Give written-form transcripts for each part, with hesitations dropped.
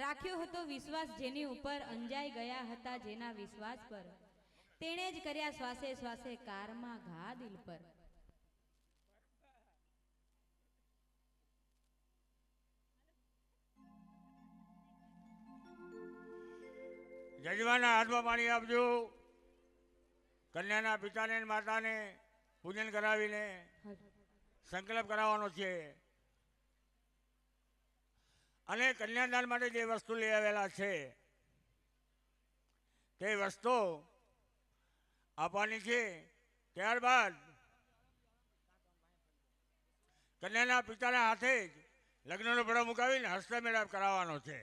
રાખ્યો હતો વિશ્વાસ જેની ઉપર અંજાઈ ગયા હતા જેના વિશ્વાસ પર તેણે જ કર્યા શ્વાસે શ્વાસે કારમાં ઘા દિલ પર. જજવાના હાથમાં પાણી આપજો. કન્યાના પિતાને અને માતાને પૂજન કરાવીને સંકલ્પ કરાવવાનો છે. અને કન્યાદાન માટે જે વસ્તુ લઈ આવેલા છે તે વસ્તુ આપવાની છે. ત્યારબાદ કન્યાના પિતાના હાથે જ લગ્નનો પડાવ મુકાવીને હસ્તમેળાપ કરાવવાનો છે.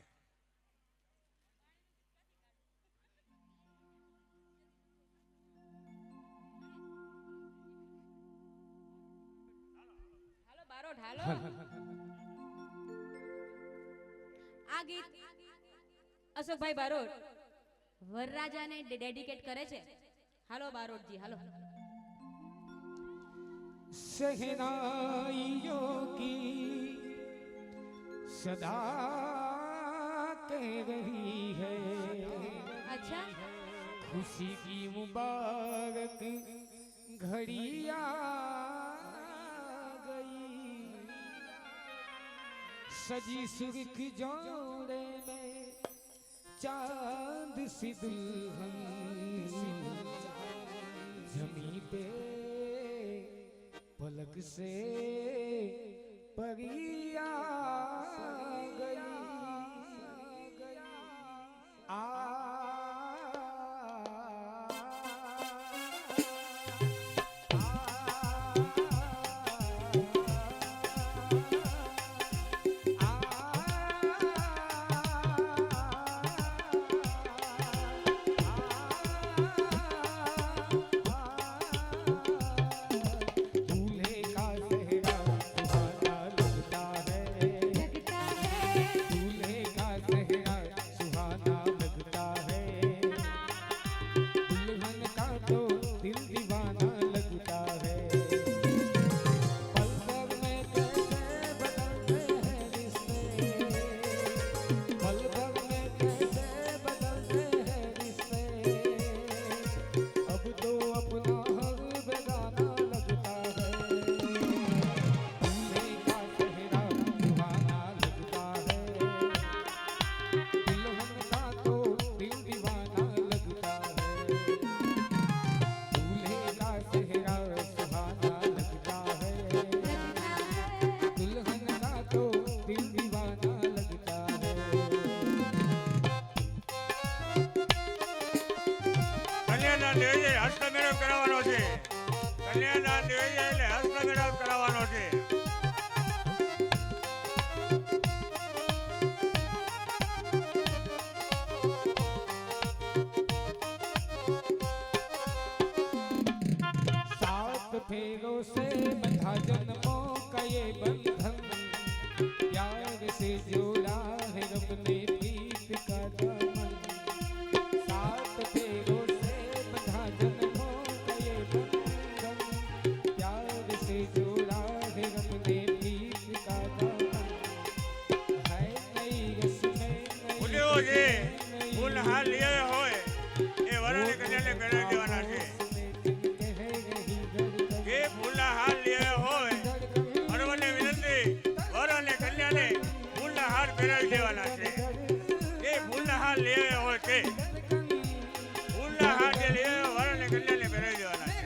આ ગીત અશોકભાઈ બારોટ વરરાજાને ડેડિકેટ કરે છે. હાલો બારોટજી હાલો. सहनाइयों की सदा कह रही है. अच्छा खुशी की मुबारक घड़ी आ गई. सजी सुर्ख जोड़े में चांद सी दुल्हन जमी पे पलक से परिया गई. હસ્તમેળાપ કરાવવાનો છે. કન્યાદાન દેવી એટલે હસ્તમેળાપ કરાવવાનો છે. सात फेरों से बंधा जन्मों का ये बंधन, प्यार से जोड़ा है रब ने प्रीत का दामन. सात फेरों से बंधा जन्मों का ये बंधन, प्यार से जोड़ा है रब ने प्रीत का दामन. है नई रस्में ફૂલ્યો છે ફૂલ હાલ લઈ હોય એ વરાને કન્યાને પહેરાવી દેવાના છે. જે ફૂલના હાર લઈ હોય હરવને વિનંતી વર અને કન્યાને ફૂલના હાર પહેરાવી દેવાના છે. એ ફૂલના હાર લઈ હોય તે ફૂલના હાર જે લઈ વર અને કન્યાને પહેરાવી દેવાના છે.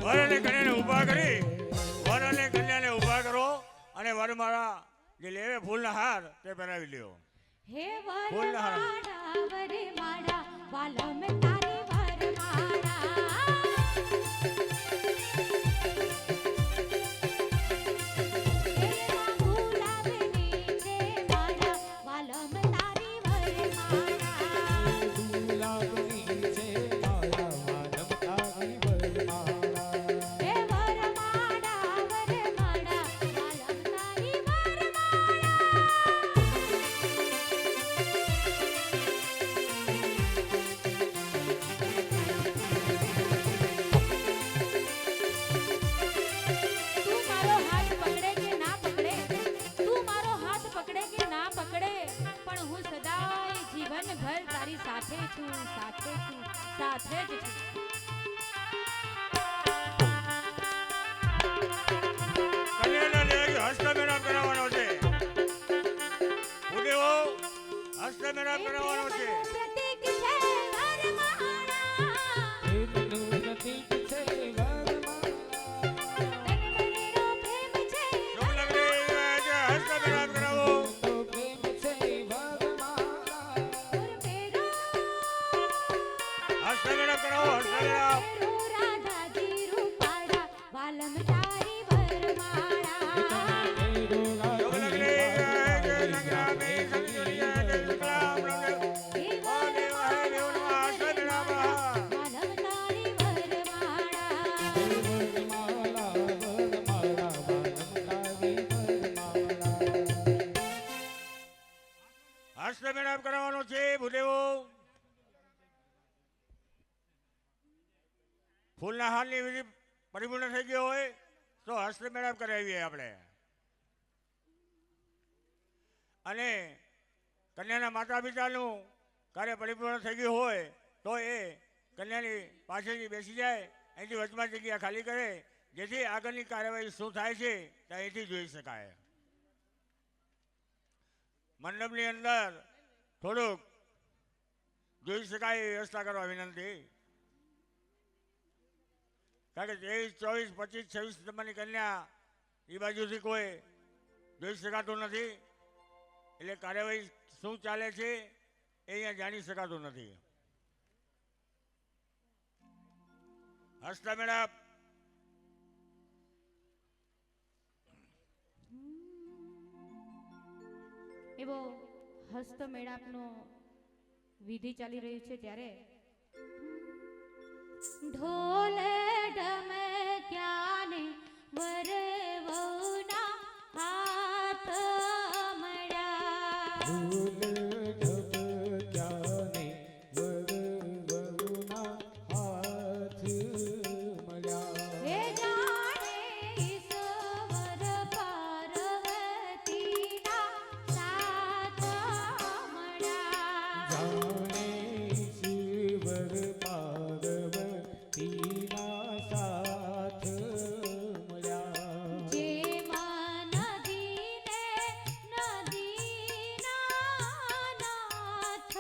વરને કન્યાને ઊભા કરી વર અને કન્યાને ઊભા કરો અને વરમાળા જે લેવે ફૂલના હાર તે પહેરાવી લ્યો. હે ફૂલના હાર. વરમાળા વરમાળા વાલમ તારી વરમાળા એમાં ગુલાબની છે માળા વાલમ તારી વરમાળા ગુલાબની છે માળા વાલમ તારી વરમાળા હે વરમાળા વરમાળા વાલમ તારી વરમાળા તું મારો હાથ પકડે કે ના પકડે તું મારો હાથ પકડે કે ના પકડે પણ હું સદાય જીવનભર તારી સાથે છું સાથે જ છું કન્યાના લેવાથી હસ્તમેળાપ કરાવવાનો છે. ભૂદેવો હસ્તમેળાપ કરાવવાનો છે. પ્રતીક છે વરમાળા પ્રેમનું પ્રતીક છે વરમાળા તન મનેરો પ્રેમ છે શુભ લગ્ને હસ્તમેળાપ કરાવો. તો પ્રેમ છે વરમાળા પેરો હસ્તમેળાપ કરાવો. હસ્તમેળાપ. પેરો રાધાજી રૂપાળા વાલમ તારી વરમાળા શુભ લગ્ને સંગ્રામે સંજોરિયા જય શુક્લામ રંગે. હે ઓ દેવ હે દેવનો હસ્તમેળાપ. વાલમ તારી વરમાળા વરમાળા વરમાળા વાલમ તારી વરમાળા હસ્તમેળાપ કરાવવાનો છે. ભૂદેવો ફૂલના હારની વિધિ પરિપૂર્ણ થઈ ગયો હોય તો હસ્તમેળાપ કરાવીએ આપણે. અને કન્યાના માતા પિતાનું કાર્ય પરિપૂર્ણ થઈ ગયું હોય તો એ કન્યાની પાસેથી બેસી જાય, અહીંથી વચમાં જગ્યા ખાલી કરે, જેથી આગળની કાર્યવાહી શું થાય છે તે અહીંથી જોઈ શકાય. મંડપની અંદર થોડુંક જોઈ શકાય એવી વ્યવસ્થા કરવા વિનંતી. કારણ કે 23, 24, 25, 26 નંબરની કન્યા એ બાજુથી કોઈ જોઈ શકાતું નથી, એટલે કાર્યવાહી શું ચાલે છે એ અહીંયા જાણી શકાતું નથી. હસ્તમેળાપ. એવો હસ્ત મેળાપનો વિધિ ચાલી રહ્યું છે ત્યારે ઢોલ ઢમક્યાને વરે વહુના હાથ મળ્યા ફૂલ ઢબક્યાને વરવરુના હાથ મળ્યા હે જાણે ઈશ્વર પાર્વતીના સાથ મળ્યા જાણે ઈશ્વર પાર્વતીના સાથ મળ્યા જેમાં નદીને નદીના નાથ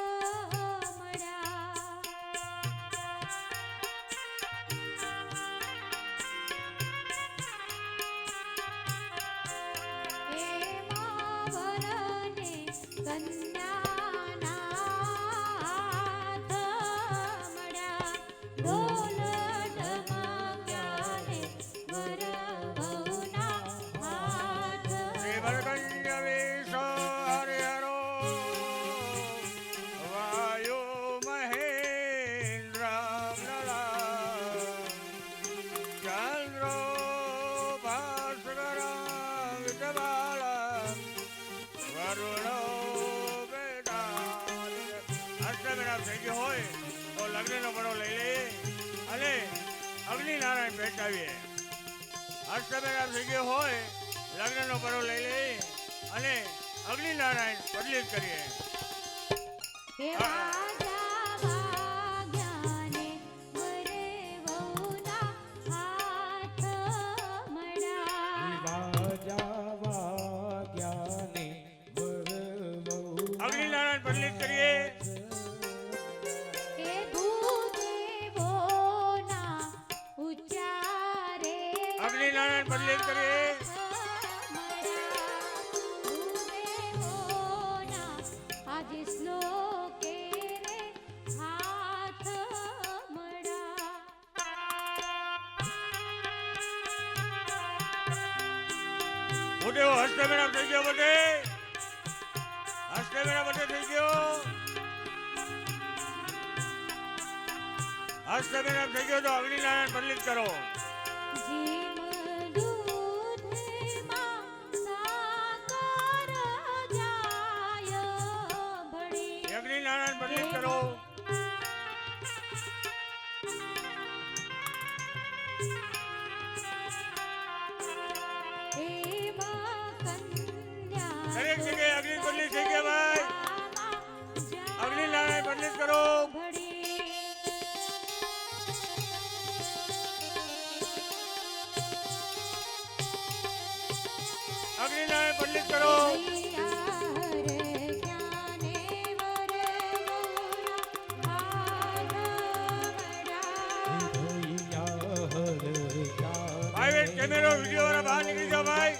મળ્યા એમાં વરને કન્યાના હાથ મળ્યા ઢોલ ઢમક્યાને વર વહુના હાથ શ્રી વરકન્યા વિષો હરિહરો વાયુ મહેન્દ્ર ચંદ્રો ભાસ્કર વિદ્યબાલ વરુણો વેદાંત. હસ્તમેળાપ થઈ ગયો હોય તો લગ્નનો પડો લઈ લઈએ અને અગ્નિનારાયણ બેસાવીએ. હસ્તમેળાપ થઈ ગયો હોય લગ્નનો પડો લઈ લઈએ અને અગ્નિનારાયણ પ્રજ્વલિત કરીએ. હે રાજા વાગ્યાને વરે વહુના હાથ મળ્યા રાજા વાગ્યાને વરવરુના અગ્નિનારાયણ પ્રજ્વલિત કરીએ. હે ભૂદેવોના ઉચ્ચારે અગ્નિનારાયણ પ્રજ્વલિત કરીએ. મળ્યા ભૂદેવોના ભૂદેવો હસ્તે મેળા થઈ ગયો બધે હસ્તે મેળા બધે થઈ ગયો હસ્તે મેળા થઈ ગયો તો અગ્નિનારાયણ પંડિત કરો જીમ દૂધમાં સાકર જાય ભળી અગ્નિનારાયણ પંડિત કરો દરેક જગ્યાએ અગ્નિ પંડિત થઈ ગયા ભાઈ અગ્નિનારાયણ પંડિત કરો અગ્નિનારાયણ પંડિત કરો ભાઈ કેમેરો વિડીયો વાળા બહાર નીકળી જાઓ ભાઈ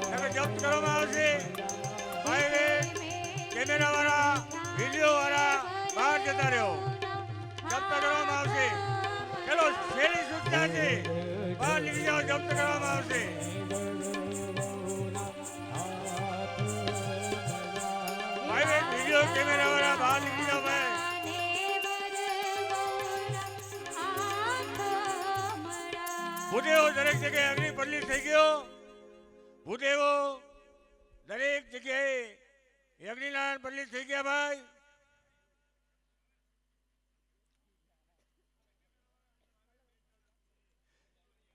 તમે જપ્ત કરવામાં આવશે ભાઈ કેમેરા વાળા વિડીયો વાળા બહાર જતા રહ્યો જપ્ત કરવામાં આવશે ચલો છેલ્લી સૂચના છે બહાર નીકળી જાઓ જપ્ત કરવામાં આવશે ભાઈ વિડીયો કેમેરા વાળા બહાર નીકળી જાઓ ભાઈ ભૂદેવો દરેક જગ્યાએ અગ્નિ પંડિત થઈ ગયો ભૂદેવો દરેક જગ્યાએ અગ્નિનારાયણ પંડિત થઈ ગયા ભાઈ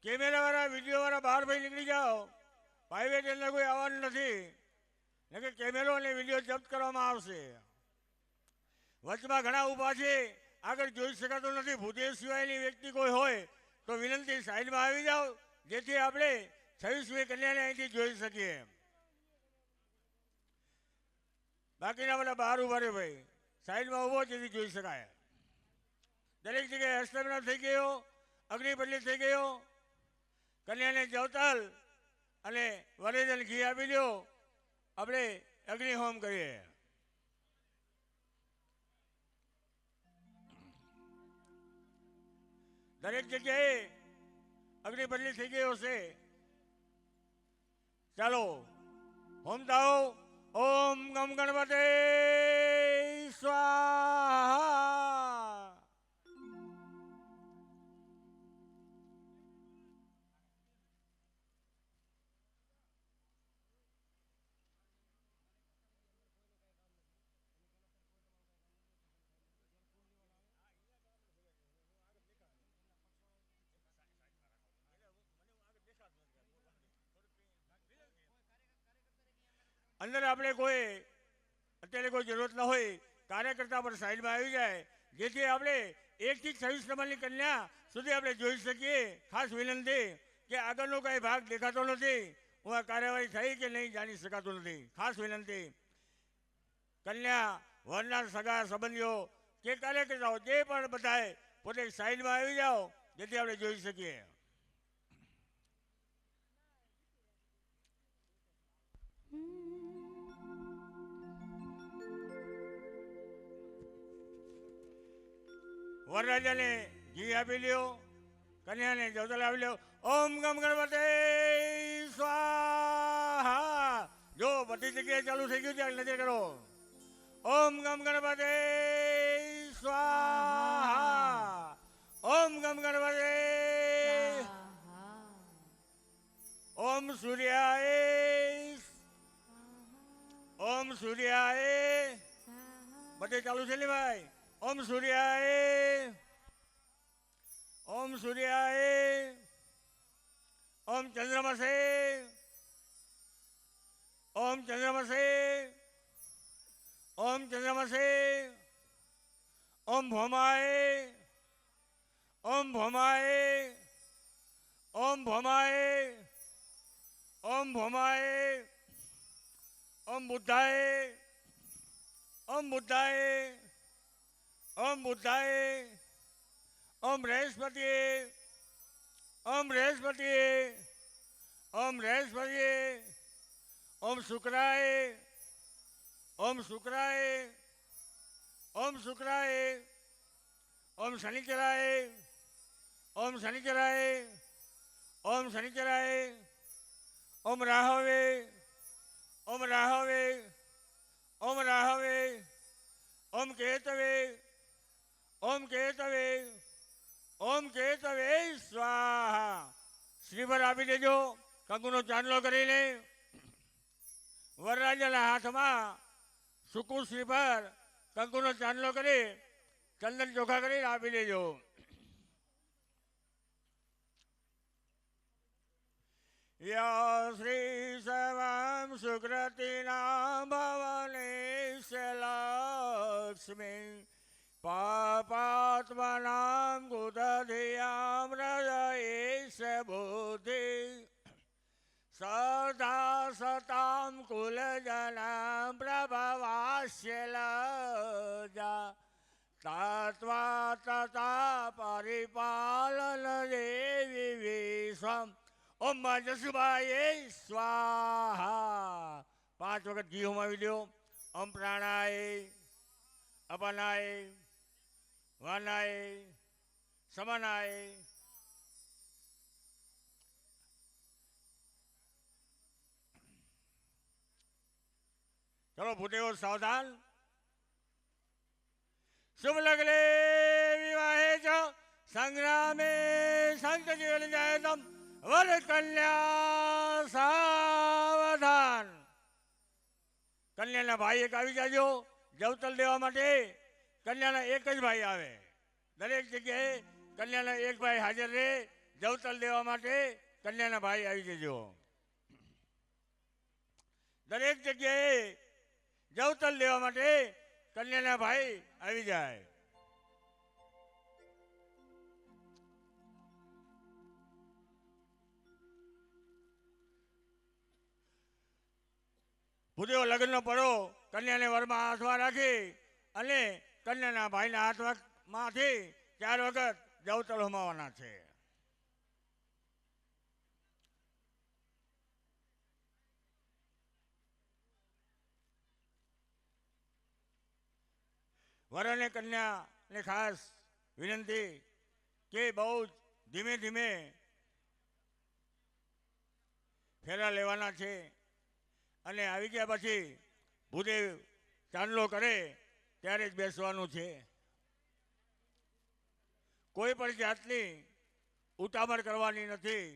કેમેરા વાળા વિડીયો વાળા બહાર ભાઈ નીકળી જાઓ પ્રાઇવેટ અંદર કોઈ આવવાનું નથી કે કેમેરો અને વિડીયો જપ્ત કરવામાં આવશે વચમાં ઘણા ઊભા છે આગળ જોઈ શકાતો નથી ભૂદેવ સિવાયની વ્યક્તિ કોઈ હોય તો વિનંતી સાઈડમાં આવી જાઓ જેથી આપણે 26મી કન્યાને અહીંથી જોઈ શકીએ બાકીના બધા બહાર ઉભા રહે ભાઈ સાઈડમાં ઉભો જેથી જોઈ શકાય દરેક જગ્યાએ હસ્તમેળાપ થઈ ગયો અગ્નિ પંડિત થઈ ગયો કન્યાને જવતાલ અને વરેજન ઘી આપી દો આપણે અગ્નિ હોમ કરીએ દરેક જગ્યાએ અગ્નિ પંડિત થઈ ગયો છે ચાલો હોમ થાઓ ઓમ ગમ ગણપતે સ્વાહા અંદર આપણે કોઈ અત્યારે કોઈ જરૂરત ન હોય કાર્યકર્તા પર સાઈડમાં આવી જાય જેથી આપણે 1 થી 26 નંબરની કન્યા સુધી આપણે જોઈ શકીએ ખાસ વિનંતી કે આગળનો કાંઈ ભાગ દેખાતો નથી હું આ કાર્યવાહી થઈ કે નહીં જાણી શકાતું નથી ખાસ વિનંતી કન્યા વરના સગા સંબંધીઓ કે કાર્યકર્તાઓ જે પણ બધાએ પોતે સાઈડમાં આવી જાઓ જેથી આપણે જોઈ શકીએ વરરાજાને ઘી આપી લ્યો કન્યાને જવતલ આપી લ્યો ઓમ ગમ ગણપતે સ્વાહા જો બધી જગ્યાએ ચાલુ થઈ ગયું ત્યાં નજર કરો ઓમ ગમ ગણપતે સ્વાહા ઓમ ગમ ગણપતે ઓમ સૂર્યાય બધે ચાલુ છે ને ભાઈ ઓમ સૂર્યાય ઓમ ચંદ્રમસે ઓમ ભૌમાય ઓમ બુદ્ધાય ઓમ બૃહસ્પતિએ ઓમ શુક્રાય ઓમ શનિચરાય ઓમ ઓમ રાહવે ઓમ રાહવે ઓમ રાહવે ઓમ કેતવે ઓમ કેતવે ઓમ કેતવે સ્વાહા. શ્રીફળ આપી દેજો. કંકુનો ચાંદલો કરીને વરરાજાના હાથમાં સૂકું શ્રીફળ કંકુનો ચાંદલો કરી ચંદન ચોખા કરીને આપી દેજો. યા શ્રી સવામ સુકૃતિના ભવને લક્ષ્મી પાપાત્મનામ કુદધિયામ હૃદયે બુદ્ધિ સદા સતામ કુલજનામ પ્રભવાસ્ય લજા તત્વા તથા પરિપાલન દેવી વિશ્વમ. ઓમ જસુબાય સ્વાહા. 5 વખત ઘી હોમાવી દો. ઓમ પ્રાણાય અપાનાય વાનાય સમાનાય. ચલો ભૂદેવો સાવધાન. શુભ લગ્ને વિવાહે ચ સંગ્રામે સંત જીવન જાયતમ વર કન્યા સાવધાન. કન્યાના ભાઈ એક આવી જાજો જવતલ દેવા માટે. કન્યાના એક જ ભાઈ આવે. દરેક જગ્યાએ કન્યાના એક ભાઈ હાજર રહે જવતલ દેવા માટે. કન્યાના ભાઈ આવી જજો. દરેક જગ્યાએ જવતલ દેવા માટે કન્યાના ભાઈ આવી જાય. ભૂદેવો લગ્નનો પડો કન્યાને વરમાં હાથમાં રાખી અને કન્યાના ભાઈના હાથમાંથી 4 વખત જવતલ હોમાવાના છે. વર અને કન્યાને ખાસ વિનંતી કે બહુ ધીમે ધીમે ફેરા લેવાના છે. અને આવી ગયા પછી ભૂદેવ ચાંદલો કરે ત્યારે જ બેસવાનું છે. કોઈ પણ જાતની ઉતાવળ કરવાની નથી.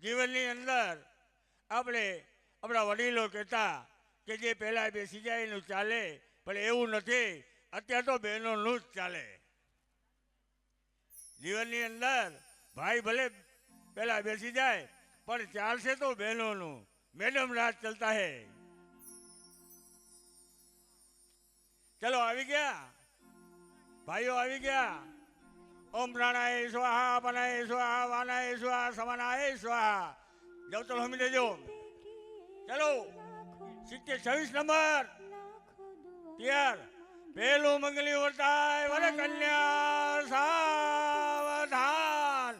જીવનની અંદર આપણે આપણા વડીલો કહેતા કે જે પહેલાં બેસી જાય એનું ચાલે, પણ એવું નથી. અત્યારે તો બહેનોનું જ ચાલે. જીવનની અંદર ભાઈ ભલે પહેલાં બેસી જાય પણ ચાલશે તો બહેનોનું. मैडम राज चलता है. चलो આવી ગયા ભાઈઓ, આવી ગયા. ઓમ પ્રાણાય સ્વાહા અપાનાય સ્વાહા વાનાય સ્વાહા સમાનાય સ્વાહા. જવતલ હોમી દેજો. ચલો 26 નંબર તૈયાર. પહેલું મંગલી વર્તાય વર કન્યા સાવધાન.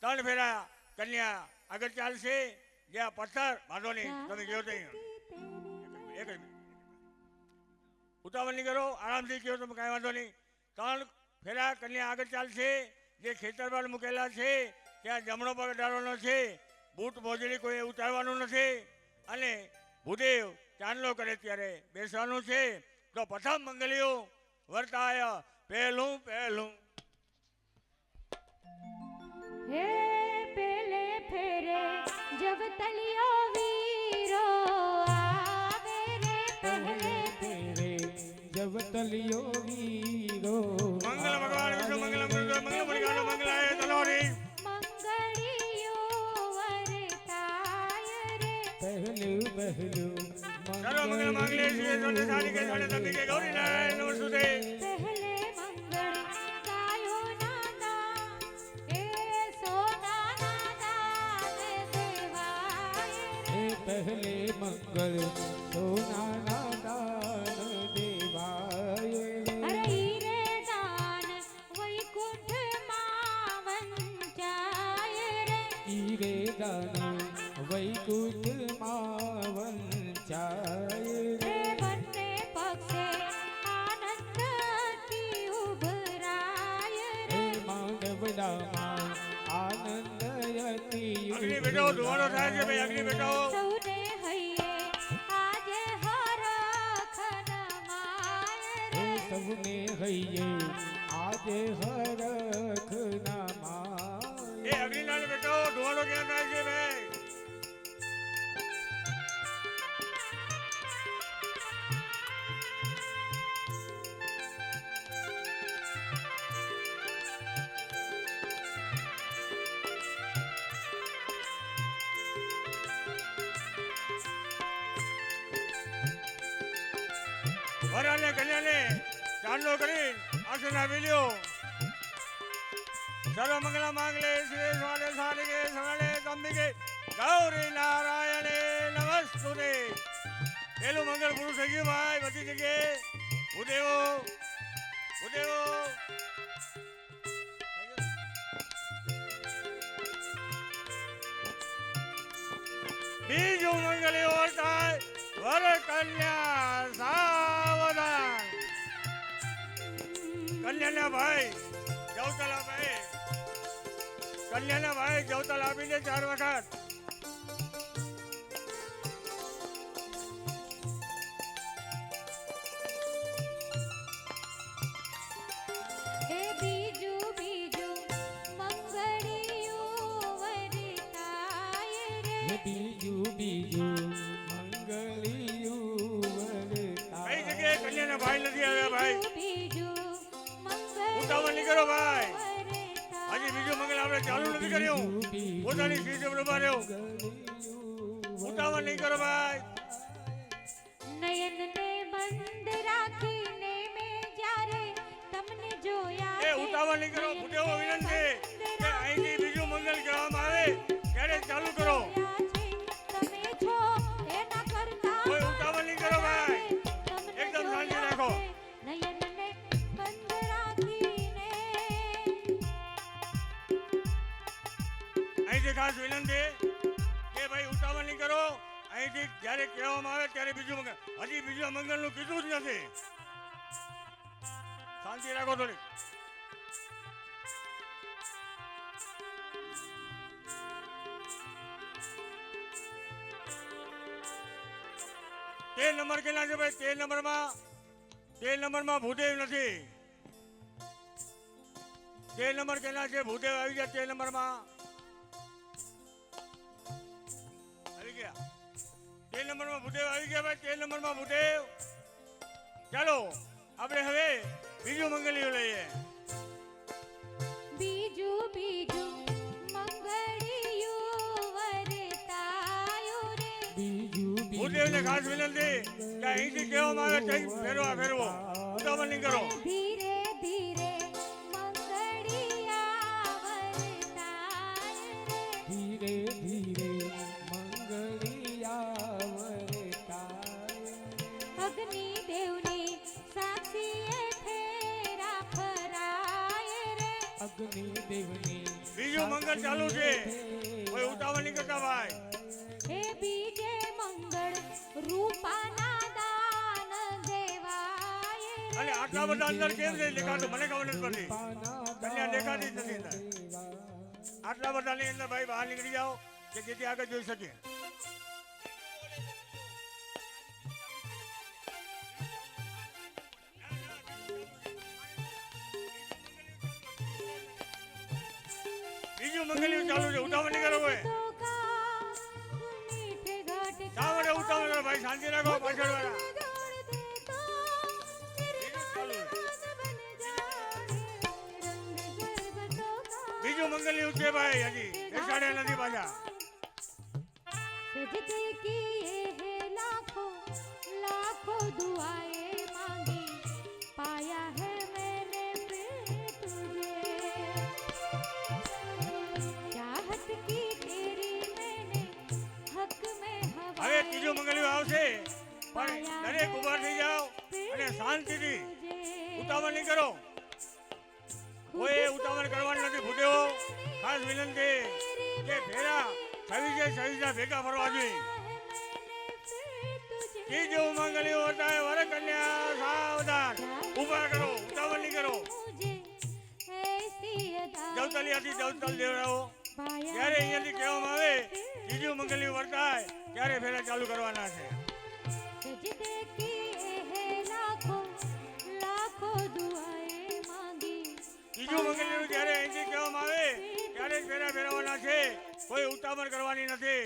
3 ફેરા કન્યા આગળ ચાલશે. જ્યાં પથ્થર વાંધો નહીં, તમે કહો તો એક જ મિનિટ ઉતાવળ નહીં કરો, આરામથી કહો તમે કાંઈ વાંધો નહીં. 3 ફેરા કન્યા આગળ ચાલશે. જે ખેતર પર મૂકેલા છે ત્યાં જમણો પગ ડાળવાનો છે. બૂટ મોજડી કોઈ ઉતારવાનું નથી. અને ભૂદેવ ચાંદલો કરે ત્યારે બેસવાનું છે. તો પ્રથમ મંગલિયું વર્તાય પહેલું પહેલું. હે પેલે ફેરે જવતલિયો વીરો આવે રે. પહેલે ફેરે જવતલિયો વીરો મંગલ ભગવાન વિષ્ણુ મંગલ મંગલ મણિકાનો મંગલાય તલોરી. મંગળિયો વરતાય રે. પહેલું પહેલું સર્વ મંગલ માંગલે શ્રી સોને સાની કે સોને તંબી કે ગૌરી નારાયણ નમસ્તુતે. પહેલે મંગળ ગાયો નાદા એ સોના નાદા દેવાય રે. પહેલે મંગલ સોનાના દાન દેવાય અરે હીરે દાન વૈકુંઠમાં વંચાય રે. ઈરે દાન વૈકુંઠમાં વંચાય રે બંને પક્ષે આનંદથી ઉભરાય રે. માનવડામાં આનંદ અગ્નિ બેટાઓ ધુવાડો થાય છે ભાઈ અગ્નિ બેટાઓ સૌને હૈયે આજે હરખ નમાય રે. સૌને હૈયે આજે હરખ નામાય. એ અગ્નિલાલ બેટાઓ ધુવાડો ક્યાં થાય છે ભાઈ વરાને કન્યાને ચાંદલો કરી આસન આપી લ્યો સર્વ મંગલા માંગલે શિવે સ્વાલે સાલિકે સગલે અંબિકે ગૌરી નારાયણે નમસ્તુતે પેલું મંગળ પૂરું થઈ ગયું ભાઈ બધી જગ્યાએ ભૂદેવો ભૂદેવો બીજું મંગળ એવું થાય વર કન્યા સાવધાન કન્યાના ભાઈ જવતલ આપે કન્યાના ભાઈ જવતલ આપીને 4 વખત હે બીજું બીજું મંગળિયું વરતાય રે. બીજું બીજું મંગલિયું વરતાય. કઈ જગ્યાએ કન્યાના ભાઈ નથી આવ્યા ભાઈ બીજું ઉતાવળ નહીં કરો ભાઈ વરતાય. હજી બીજું મંગળ આપણે ચાલુ નથી કર્યું પોતાની સીટ ઉપર ઉભા રહ્યો ઉતાવળ નહીં કરો ભાઈ નયનને બંધ રાખીને મેં જ્યારે તમને જોયા એ ઉતાવળ નહીં કરો ભૂદેવો વિનંતી કે અહીંથી બીજું મંગળ કહેવામાં આવે ત્યારે ચાલુ કરો તમે છો એના કરતા કોઈ ઉતાવળ નહીં કરો ભાઈ એકદમ શાંતિ રાખો નયનને બંધ રાખીને અહીંથી ખાસ વિનંતી કે ભાઈ ઉતાવળ નહીં કરો અહીંથી જ્યારે કહેવામાં આવે ત્યારે બીજું મંગળ હજી બીજું મંગળનું કીધું જ નથી શાંતિ રાખો થોડી તે નંબર કેટલા છે ભાઈ તે નંબરમાં ભૂદેવ નથી તે નંબર કેટલા છે ભૂદેવ આવી ગયા તે નંબરમાં આવી ગયા તે નંબરમાં ભૂદેવ આવી ગયા ભાઈ તે નંબરમાં ભૂદેવ ચાલો આપણે હવે બીજું મંગલિયું લઈએ બીજું બીજું મંગળિયું વરતાયું રે. બીજું ભૂદેવને ખાસ વિનંતી કે અહીંથી કહેવામાં આવે કઈ ફેરવો ઉતાવળ નહીં કરો ધીરે ધીરે મંગળિયા વરતાય રે. ધીરે ધીરે મંગલિયા વરતાય. અગ્નિદેવની સાક્ષીએ ફેરા ફરાય રે. અગ્નિદેવની બીજું મંગળ ચાલુ છે કોઈ ઉતાવળ નહીં કરતા ભાઈ હે બીજે મંગળ રૂપાના દાન દેવાય રે. અને આટલા બધા અંદર કેમ છે દેખાતું મને ખબર નથી પડતી કન્યા દેખાતી જ નથી અંદર આટલા બધાની અંદર ભાઈ બહાર નીકળી જાઓ કે જેથી આગળ જોઈ શકીએ બીજું મંગલિયું ચાલુ છે ઉતાવળ નહીં કરો હોય તો કા મીઠે ઘાટ શા માટે ઉતાવળ કરો ભાઈ શાંતિ રાખો પાછળ વાળા જોડ દે તો બીજું ચાલુ છે બન જાણે રંગ ગરબ તો કા બીજું મંગલિયું છે ભાઈ હજી બેસાડ્યા નથી પાછા सजदे किए हैं लाखों लाखों दुआएं मांगी पाया है मैंने फिर तुझे चाहत की तेरी मैंने हक में હવે ત્રીજું મંગલિયું આવશે પણ દરેક ઉભા થઈ જાઓ અને શાંતિથી ઉતાવળ નહીં કરો કોઈ ઉતાવળ કરવાની નથી ભૂદેવો ખાસ વિનંતી કે ભેરા સવિજય ભેગા ફરવા જોઈએ ત્રીજું મંગલિયું હતા વર કન્યા સાવધાન ઉભા કરો ઉતાવળ નહીં કરો જવતલિયાથી જવતલ દેવરાવો જ્યારે અહીંયાથી કહેવામાં આવે ત્રીજું મંગલ્યું વર્તાય ત્યારે ફેરા ચાલુ કરવાના છે. सजदे किए हैं लाखों लाखों दुआएं मांगी ત્રીજું મંગલ્યું જ્યારે અહીંથી કહેવામાં આવે ત્યારે જ ફેરા ફેરવવાના છે. કોઈ ઉતાવળ કરવાની નથી.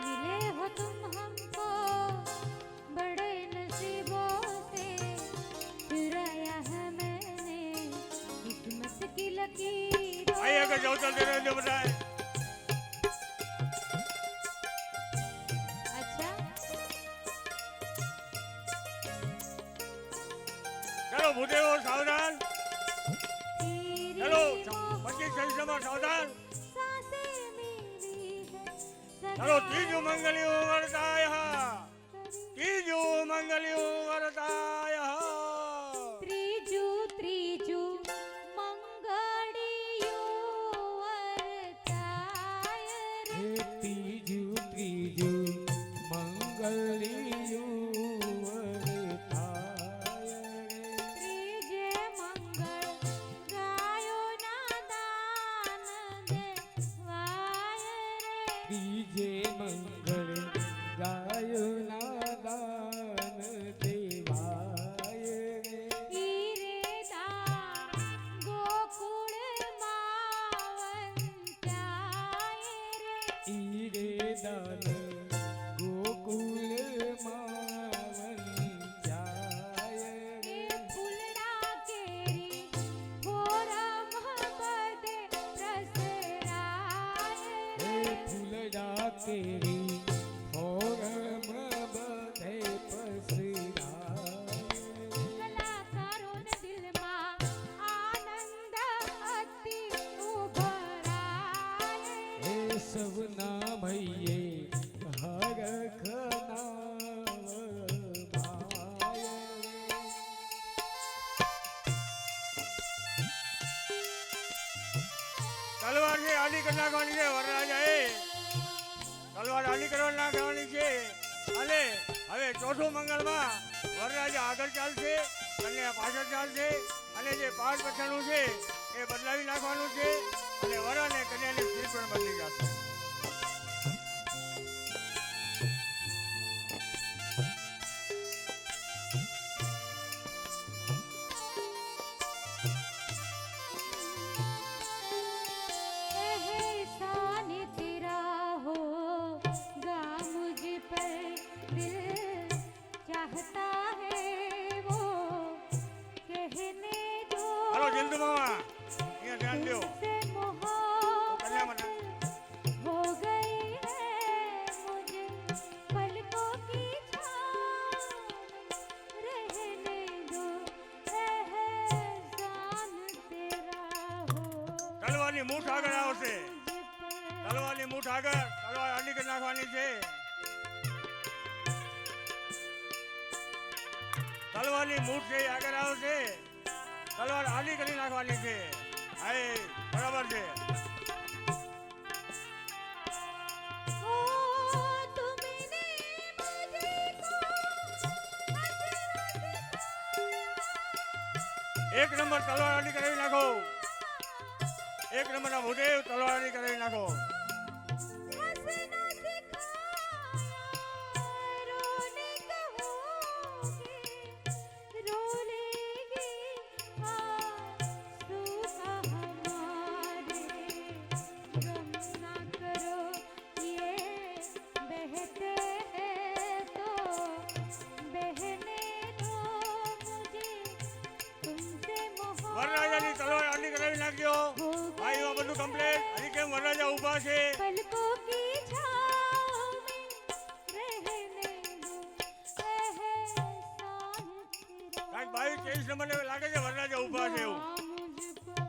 मिले हो तुम हमको बड़े नसीबों से चुराया है मैंने किस्मत की लकीरों અહીં આગળ જાઓ ચાલते રહેજો બધાય. अच्छा ચાલો ભૂદેવો સાવધાન. तेरी ચાલો मोहब्बत 25 સંખ્યામાં સાવધાન. सांसें मेरी है ચાલો सदा ત્રીજું મંગલ્યું વર્તાય. ત્રીજું મંગલ્યું વર્તાય. ત્રીજું ત્રીજું મંગળિયું વર્તાય રે હે ત્રીજું ત્રીજું મંગલિયું વર્તાય રે. ત્રીજે મંગળ ગાયોના દાન દેવાય રે ત્રીજે મંગળ ગાયોના દાન દેવાય રે. ઈરે દાન ગોકુળમાં વંચાય રે ઈરે દાન ગોકુળમાં વંચાય એ રે. ફૂલડા કેરી ફોરમ બધે પ્રસરાય હે રે ફૂલડા કેરી ફોરમ બધે પસરાય. કલાકારોને દિલમાં આનંદ અતિ ઉભરાય હે સવના ભઈએ હરખના વરમાય રે. તલવાર છે આડી કરી નાખવાની છે વરરાજાએ. તલવાર આડી કરવા નાખવાની છે. અને હવે ચોથું મંગળમાં વરરાજા આગળ ચાલશે, કન્યા પાછળ ચાલશે. અને જે પાઠ પછાણું છે એ બદલાવી નાખવાનું છે. અને વર અને કન્યાની સ્થિતિ પણ બદલી જશે. एहसान तेरा होगा मुझ पर दिल चाहता है वो कहने दो હાલો જિંદુ મામા અહીંયા ધ્યાન દો. तुमसे मोहब्बत કન્યા મને हो गई है मुझे पलकों की छाँव रहने दो एहसान तेरा हो તલવારની મૂઠ આગળ આવશે. मुझ पर તલવારની મૂઠ આગળ તલવાર આડી કરી નાખવાની છે. તલવારની મૂઠ છે એ આગળ આવશે. તલવાર આડી કરી નાખવાની છે. હા એ બરાબર છે. ओ तुमने मुझे को हंसना એક નંબર તલવાર આડી કરાવી નાખો. એક નંબરના ભૂદેવ તલવાર આડી કરાવી નાખો. रोने कहोगे रो लेगी आंसू का हमारे गम ना करो ये बहते हैं तो बहने दो मुझे तुमसे વરરાજાની તલવાર આડી કરાવી નાખજો. मोहब्बत ભાઈ આ બધું કમ્પ્લીટ. હજી કેમ વરરાજા ઊભા છે? पलकों की छाँव में रहने दो एहसान तेरा કાંઈક 22-23 નંબરને લાગે છે વરરાજા ઊભા છે એવું. मुझ पर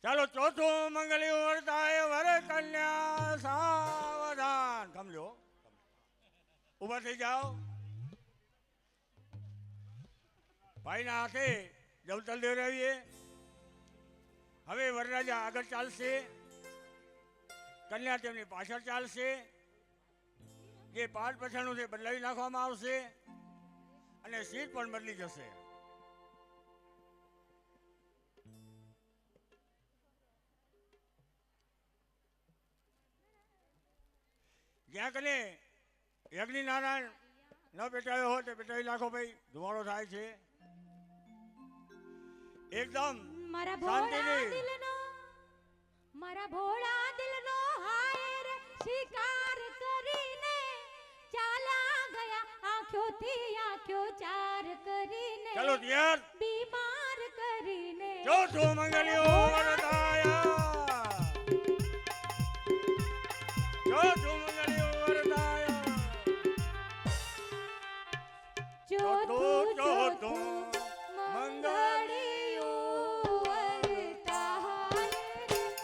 ચાલો ચોથું મંગલ્યું વર્તાય વર કન્યા સાવધાન. સમજો ઊભા થઈ જાઓ. ભાઈના હાથે જવતલ દેવરાવીએ. હવે વરરાજા આગળ ચાલશે, કન્યા તેમની પાછળ ચાલશે. જે પાઠ પછાણું છે બદલાવી નાખવામાં આવશે અને સીટ પણ બદલી જશે. જ્યાં કને યજ્ઞ નારાયણ ન પેટાયો હોય તો પેટાવી નાખો ભાઈ, ધુમાડો થાય છે. એકદમ મારા ભોળા શાંતિથી. દિલનો મારા ભોળા દિલનો હાય રે શિકાર કરીને ચાલા ગયા આંખોથી આંખો ચાર કરીને ચાલો તૈયાર. બીમાર કરીને ચોથું મંગલ્યો વરદાયા, ચોથું મંગલ્યો વરદાયા, ચોથું ચોથું મંગળિયું વરતાય રે.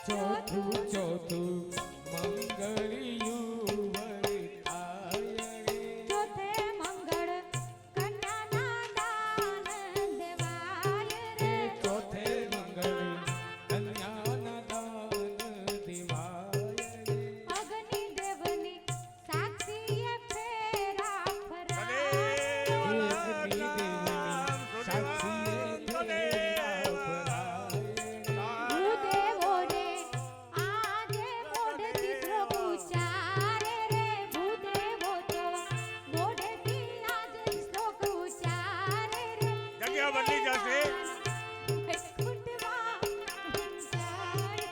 ચોથું ચોથું મંગળિયું વરતાય રે. ચોથે મંગળ કન્યાના દાન દેવાય રે. ચોથે મંગળ કન્યાના દાન દેવાય રે. અગ્નિ દેવની સાક્ષીએ ફેરા ફરાય. ભૂદેવો રે આજે મોઢેથી શ્લોક ઉચ્ચારે રે. ભૂદેવો તો મોઢેથી આજે શ્લોક ઉચ્ચારે રે. જગ્યા બદલી જશે. વૈકુંઠમાં ઉચ્ચારે.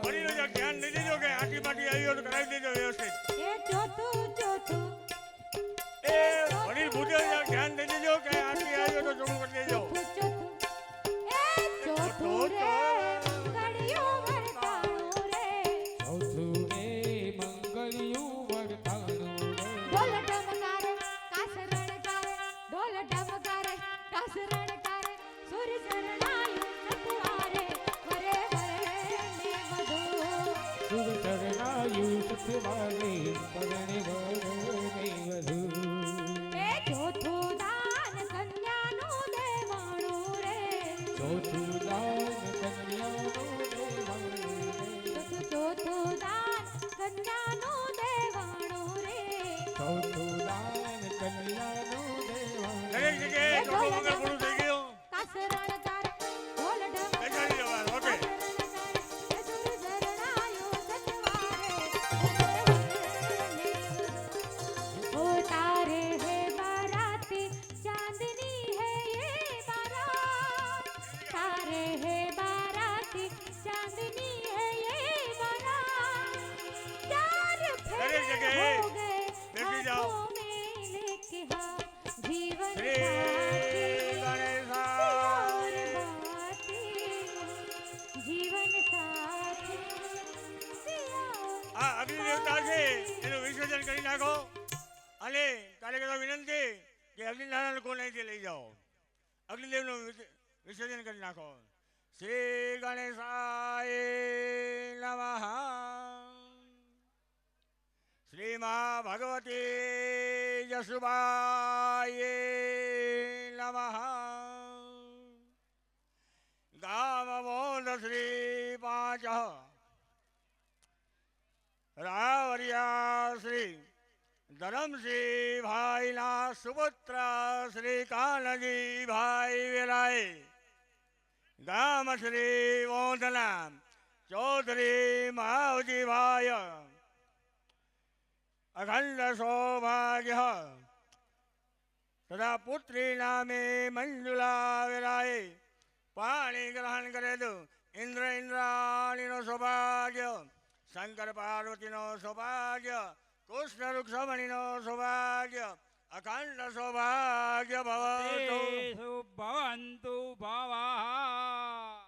વડીલો જો ધ્યાન દઈ દેજો કે આટી પાટી આવી હોય તો કરાવી દેજો વ્યવસ્થિત. એ ચોથું ચોથું એ વડીલ ભૂદેવ ધ્યાન દઈ દેજો કે આટી આવી હોય તો ચોખ્ખું કરી દેજો. ચોથું રે મંગળિયું વરતાણું રે. ઢોલ ઢમકારે કાસ રણકારે, ઢોલ ઢમકારે કાસ રણકારે, સુર શરણાયું સતવારે, વરે વરે ને વધુ. એ ચોથું દાન કન્યાનું દેવાણું રે. ચોથું દાન કન્યાનું દેવાણું રે. દરેક જગ્યાએ ચોથું મંગળ પૂરું થઈ ગયું. કાસ રણકારે, ઢોલ ઢમકારે, બેસાડી જવાનું. ઓકે. तारे है बाराती चांदनी है ये बारात. तारे है बाराती चांदनी है ये बारात. चार फेरे जगह हो गए बैठी जाओ. हाथों में लेके हाथ, जीवन શ્રી साथी ગણેશાય. जीवन साथी આ અગ્નિ દેવતા છે એનું વિસર્જન કરી નાખો અને કાર્યકર્તા વિનંતી કે અગ્નિનારાયણ કોણ અહીંથી લઈ જાઓ. અગ્નિદેવનું વિસર્જન કરી નાખો. શ્રી ગણેશાય નમઃ. શ્રી મા ભગવતી જસુબાય નમઃ. ગામ મોદ શ્રી પાંચ રાવરિયા શ્રી ધરમસિંહ ભાઈના સુપુત્ર શ્રી કાનજી ભાઈ વેરાય. ગામ શ્રી વોંધના ચૌધરી માવજી ભાઈ અખંડ સૌભાગ્ય તથા પુત્રી નામે મંજુલા વેરાય. પાણી ગ્રહણ કરેલું ઇન્દ્ર ઇન્દ્રાણીનો સૌભાગ્ય, શંકર પાર્વતીનો સૌભાગ્ય, કૃષ્ણ રૂક્ષમણીનો સૌભાગ્ય, અખંડ સૌભાગ્ય ભવતુ. ભવંતુ ભવા.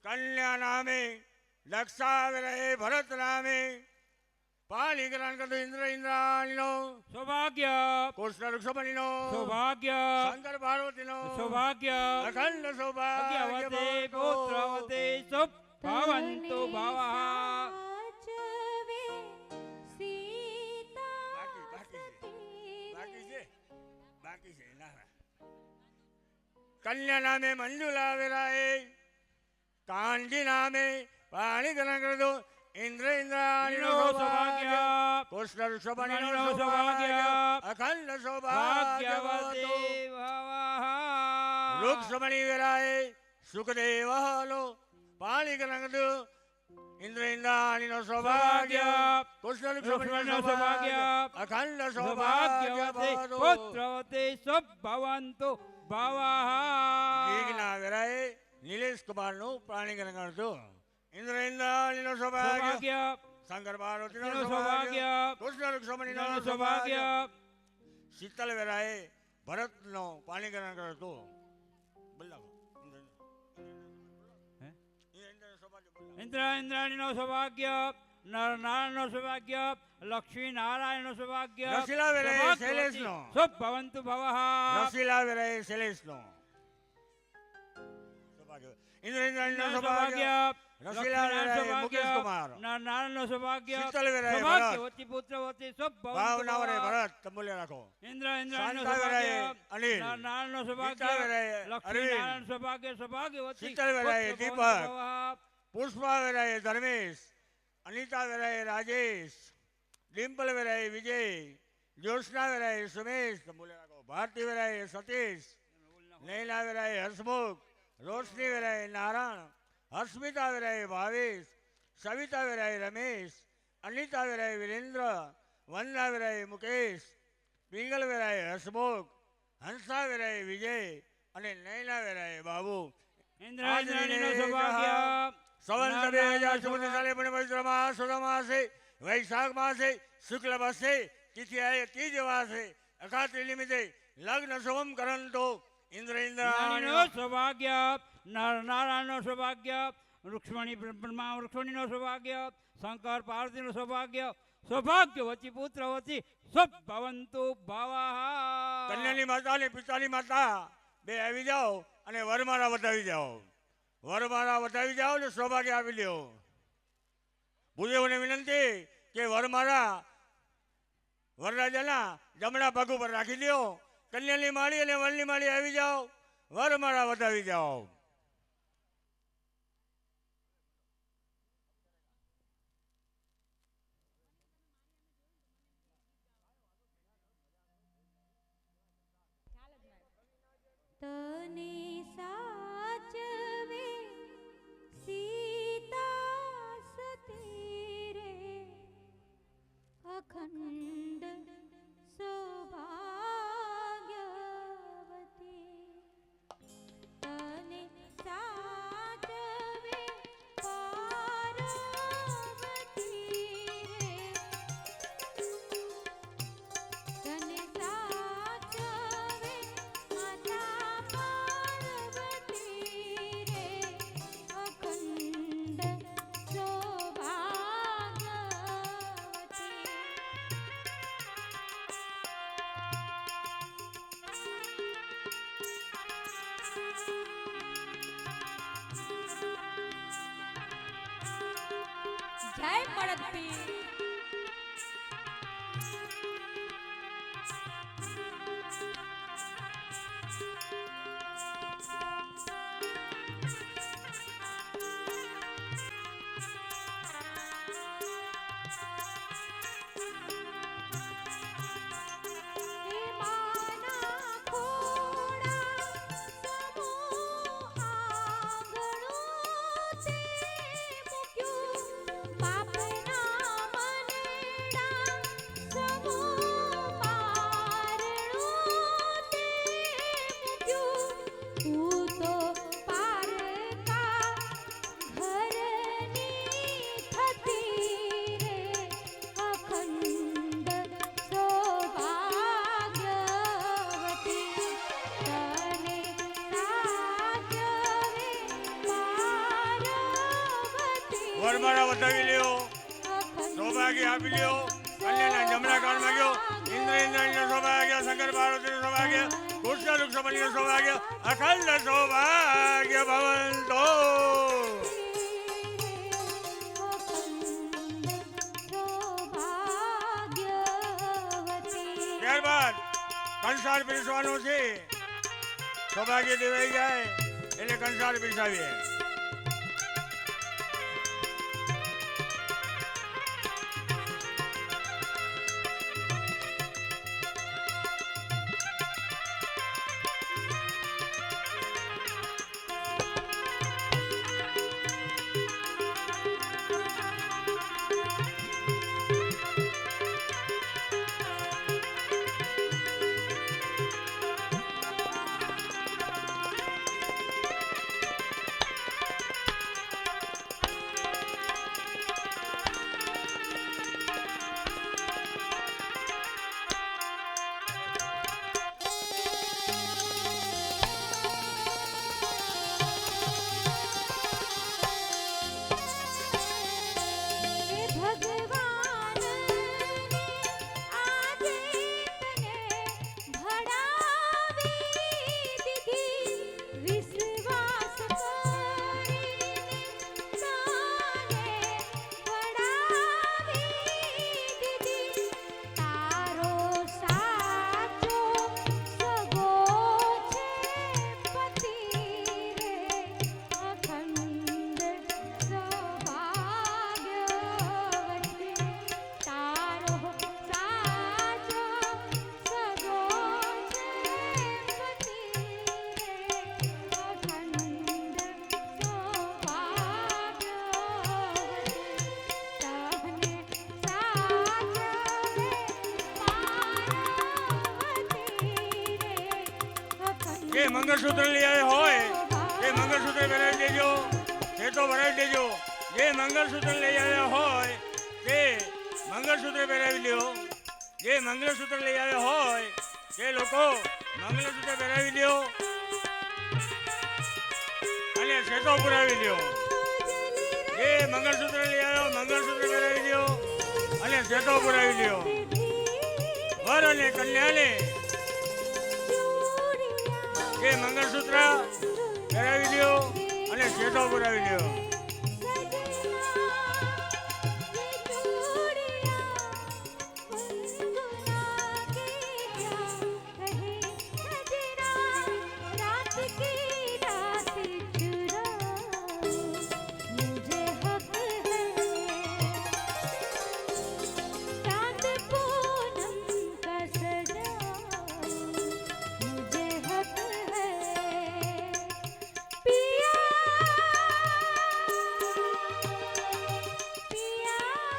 કન્યા નામે દક્ષા વિરહે ભરત નામે પાલિગ્રહણ કરતો ઇન્દ્ર ઇન્દ્રાણીનો સૌભાગ્ય કૃષ્ણ ઋષભણીનો સૌભાગ્ય શંકર પાર્વતીનો સૌભાગ્ય અખંડ સૌભાગ્ય ભાગ્યવતે પુત્રવતે શુભ ભવન્તુ ભવઃ સાચવે સીતા બાકી છે ના કન્યા નામે મંજુલા વિરાય કાંજી નામે પાલિગ્રહણ કરતો ઇન્દ્ર ઇન્દ્રાણીનો સૌભાગ્ય કૃષ્ણ ઋષભણીનો સૌભાગ્ય અખંડ સૌભાગ્ય ભાગ્યવતે ભવઃ વૃક્ષમણી વિરાય સુખદેવ લો પાલિગ્રહણ કરતો ઇન્દ્ર ઇન્દ્રાણીનો સૌભાગ્ય કૃષ્ણ ઋષભણીનો સૌભાગ્ય અખંડ સૌભાગ્ય ભાગ્યવતે પુત્રવતે શુભ ભવન્તુ ભવઃ દીઘના વિરાય નિલેશ કુમારનું પાલિગ્રહણ કરતો ઇન્દ્ર ઇન્દ્રાણીનો સૌભાગ્ય સૌભાગ્ય શંકર પાર્વતીનો સૌભાગ્ય સૌભાગ્ય કૃષ્ણ ઋષભણીનો સૌભાગ્ય સૌભાગ્ય શીતલ વેરાએ ભરતનો પાલિગ્રહણ કરતો બોલાવો હે? ઇન્દ્ર સૌભાગ્ય બોલાવો. ઇન્દ્ર ઇન્દ્રાણીનો સૌભાગ્ય નર નારાયણનો સૌભાગ્ય લક્ષ્મી નારાયણનો સૌભાગ્ય રસીલા વેરાએ સૌભાગ્યવતી શૈલેષનો. શુભ ભવન્તુ ભવઃ રસીલા વેરાએ શૈલેષનો સૌભાગ્ય ઇન્દ્ર ઇન્દ્રાણીનો સૌભાગ્ય રસીલા વેરાએ મુકેશ કુમાર નારાયણનો સૌભાગ્ય શીતલ વેરાએ સૌભાગ્યવતી પુત્રવતી શુભ ભવન્તુ ભાવનાવરે ભવઃ ભરત તંબુલે રાખો ઇન્દ્ર ઇન્દ્રાણીનો શાંતા વેરાએ સૌભાગ્ય અનિલ. નારાયણનો ગીતા સૌભાગ્ય વેરાએ લક્ષ્મી અરવિંદ. નારાયણ સૌભાગ્ય સૌભાગ્યવતી શીતલ વેરાએ પુત્ર દીપક. ભવન્તુ ભવઃ પુષ્પા વેરાએ ધર્મેશ અનિતા વેરાએ રાજેશ ડિમ્પલ વેરાએ વિજય જ્યોત્સના વેરાએ સુમેશ તંબુલે રાખો ભારતી વેરાએ સતીશ નૈના વેરાએ હસમુખ રોશની વેરાએ નારાયણ હર્ષમિતા વેરાએ ભાવેશ સવિતા વેરાએ રમેશ અનિતા વેરાએ વિરેન્દ્ર વંદના વેરાએ મુકેશ પિંગલ વેરાએ હસમુખ હંસા વેરાએ વિજય અને નૈના વેરાએ બાબુ ઇન્દ્ર ઇન્દ્રાણીનો સૌભાગ્ય સંવત્સર 2014 સાલે પણ પવિત્ર માસ સુદ માસે વૈશાખ માસે શુક્લ પક્ષે તિથિ તીજ વાસે અખાત્રી નિમિત્તે લગ્ન શુભમ કરંતો ઇન્દ્ર ઇન્દ્રાણીનો ઇન્દ્રાણીનો સૌભાગ્ય નર નારાયણનો સૌભાગ્ય વૃક્ષમણી બ્રહ્મા વૃક્ષમણીનો સૌભાગ્ય શંકર પાર્વતીનો સૌભાગ્ય સૌભાગ્યવતી પુત્રવતી શુભ ભવન્તુ ભવઃ કન્યાની માતા અને પિતાની માતા બે આવી જાઓ અને વરમાળા વધાવી જાઓ વરમાળા વધાવી જાઓ ને સૌભાગ્ય આપી લ્યો ભૂદેવોને વિનંતી કે વરમાળા વરરાજાના જમણા પગ ઉપર રાખી દો કન્યાની માળી અને વરની માળી આવી જાઓ વરમાળા વધાવી જાઓ તને સાચવે સીતા સતી રે અખંડ સૌભાગ્યવતી તને સાચવે પાર્વતી રે તને સાચવે માતા પાર્વતી રે અખંડ સૌભાગ્યવતી જય પડતી માના ખોડા સમો આંગણું તે મૂક્યું બાપના વરમાળા વધાવી લ્યો, સૌભાગ્ય આપી લ્યો. કન્યાના જમણા કાળમાં ગયો ઇન્દ્ર સૌભાગ્ય, શંકર પાર્વતીનું સૌભાગ્ય, કૃષ્ણ રૂક્ષમણીનું સૌભાગ્ય, અખંડ સૌભાગ્ય ભવંતો. ત્યારબાદ કંસાર પીરસવાનું છે. સૌભાગ્ય દેવાઈ જાય એટલે કંસાર પીરસાવીએ. જે મંગળસૂત્ર લઈ આવ્યા હોય તે મંગળસૂત્ર પહેરાવી દેજો, ખેતો ભરાવી દેજો. જે મંગળસૂત્ર લઈ આવ્યા હોય તે મંગળસૂત્ર પહેરાવી લ્યો. જે મંગળસૂત્ર લઈ આવ્યા હોય તે લોકો મંગળસૂત્ર પહેરાવી લ્યો અને ખેતો પુરાવી લ્યો. જે મંગળસૂત્ર લઈ આવ્યો મંગળસૂત્ર પહેરાવી લ્યો અને ખેતો પુરાવી લ્યો. વર અને કન્યાને જે મંગળસૂત્ર પહેરાવી લ્યો અને શેઠો પુરાવી લ્યો.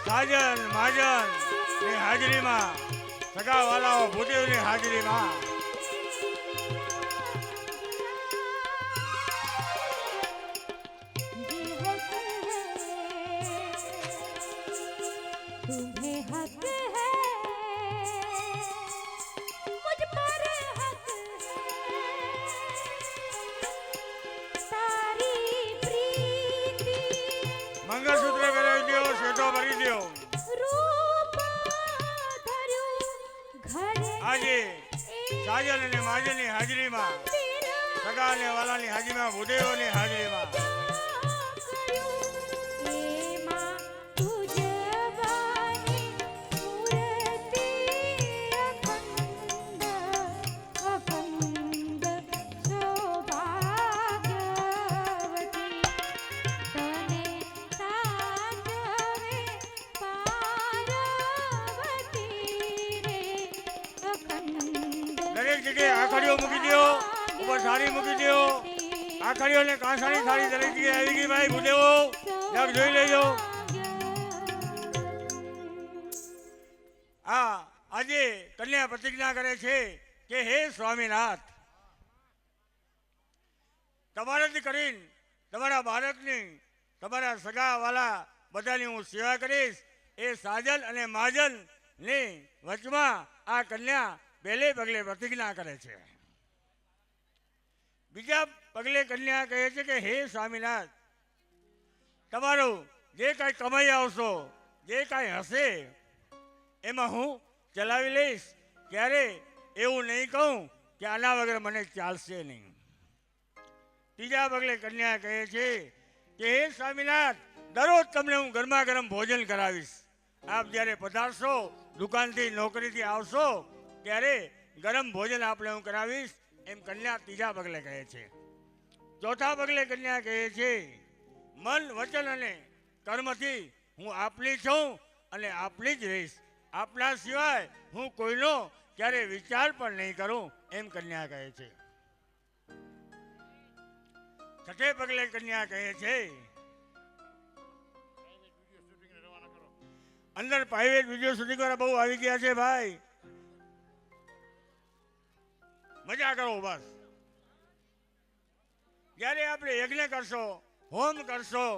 સાજન માજન ની હાજરીમાં, સગા વાલાઓ ભૂદેવની હાજરીમાં तुम्हें हक है मुझ पर हक है तारी प्रीति મંગળસૂત્ર પહેરાવી દો, શેઠો ભરી દો. આજે સાજન અને માજનની હાજરીમાં, સગા અને વાલાની હાજરીમાં, ભૂદેવોની હાજરીમાં દરેક જગ્યાએ આખડીઓ મૂકી દો, ઉપર સાડી મૂકી દો. આખડીઓ ને કાંસાની સાડી દરેક જગ્યાએ આવી ગઈ. ભાઈ ભૂદેવો જગ જોઈ લેજો. આજે કન્યા પ્રતિજ્ઞા કરે છે કે હે સ્વામિનાથ, તમારાથી કરીને તમારા બાળકની, તમારા સગા વાલા બધાની હું સેવા કરીશ. એ સાજલ અને માજલ ની વચમાં આ કન્યા પહેલે પગલે પ્રતિજ્ઞા કરે છે. બીજા પગલે કન્યા કહે છે કે હે સ્વામિનાથ, તમારું જે કાંઈ કમાઈ આવશો, જે કાંઈ હશે એમાં હું ચલાવી લઈશ. ક્યારે એવું નહીં કહું કે આના વગર મને ચાલશે નહીં. ત્રીજા પગલે કન્યા કહે છે કે હે સ્વામિનાથ, દરરોજ તમને હું ગરમા ગરમ ભોજન કરાવીશ. આપ જ્યારે પધારશો, દુકાનથી નોકરીથી આવશો, ત્યારે ગરમ ભોજન આપણે હું કરાવીશ, એમ કન્યા ત્રીજા પગલે કહે છે. ચોથા પગલે કન્યા કહે છે મન, વચન અને કર્મથી હું આપની છું અને આપની જ રહીશ. આપના સિવાય હું કોઈનો ક્યારે વિચાર પણ નહીં કરું, એમ કન્યા કહે છે. છઠ્ઠે પગલે કન્યા કહે છે અંદર પ્રાઇવેટ વિડીયો શૂટિંગ વાળા બહુ આવી ગયા છે ભાઈ, મજા કરો બસ. જ્યારે આપણે યજ્ઞ કરશો, હોમ કરશો,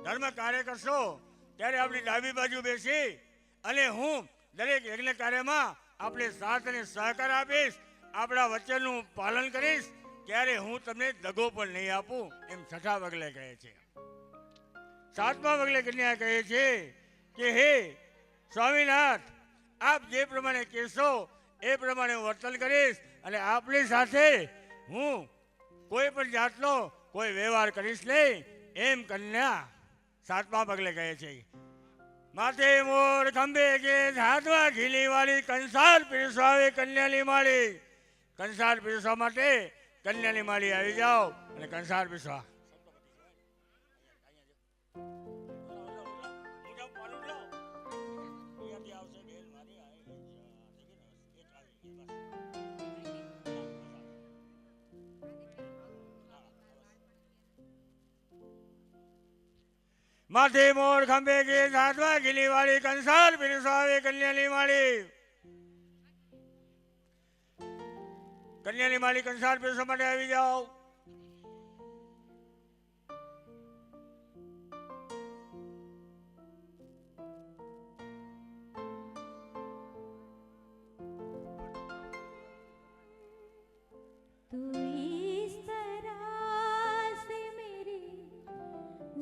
ધર્મ કાર્ય કરશો, ત્યારે આપણી ડાબી બાજુ બેસી અને હું દરેક યજ્ઞ કાર્યમાં આપણે સાથ અને સહકાર આપીશ, આપણા વચનનું પાલન કરીશ. ત્યારે હું તમને દગો પણ નહીં આપું, એમ છઠ્ઠા પગલે કહે છે. સાતમા પગલે કન્યા કહે છે કે હે સ્વામિનાથ, આપ જે પ્રમાણે કહેશો એ પ્રમાણે હું વર્તન કરીશ અને આપની સાથે હું કોઈ પણ જાતનો કોઈ વ્યવહાર કરીશ નહીં, એમ કન્યા સાતમા પગલે કહે છે. માથે મોર ખંભે કે હાથમાં ઘીલી વાળી કંસાર પીરસાવે કન્યાની માળી. કંસાર પીરસવા માટે કન્યાની માળી આવી જાઓ અને કંસાર પીરસવા. માથે મોર ખંભે કે હાથમાં ઘીલી વાળી કંસાર પીરસાવે કન્યાની માળી. કન્યાની માળી કંસાર પીરસવા માટે આવી જાઓ. तू इस तरह से मेरी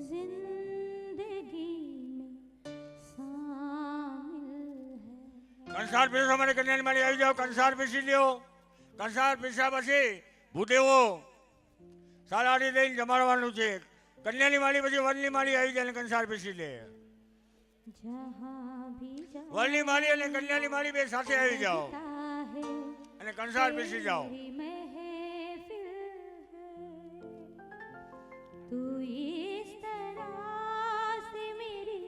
जिंदगी में शामिल है. કંસાર પીરસવા માટે કન્યાની માળી આવી જાઓ. કંસાર પીરસી લ્યો. કંસાર પીરસ્યા પછી ભૂદેવો સાલાડી દઈને જમાડવાનું છે. કન્યાની માળી પછી વરની માળી આવી જાય અને કંસાર પીરસી લે. जहाँ भी जाऊं વરની માળી અને કન્યાની માળી બે સાથે આવી જાઓ है અને કંસાર પીરસી જાઓ. तेरी महफिल है. तू इस तरह से मेरी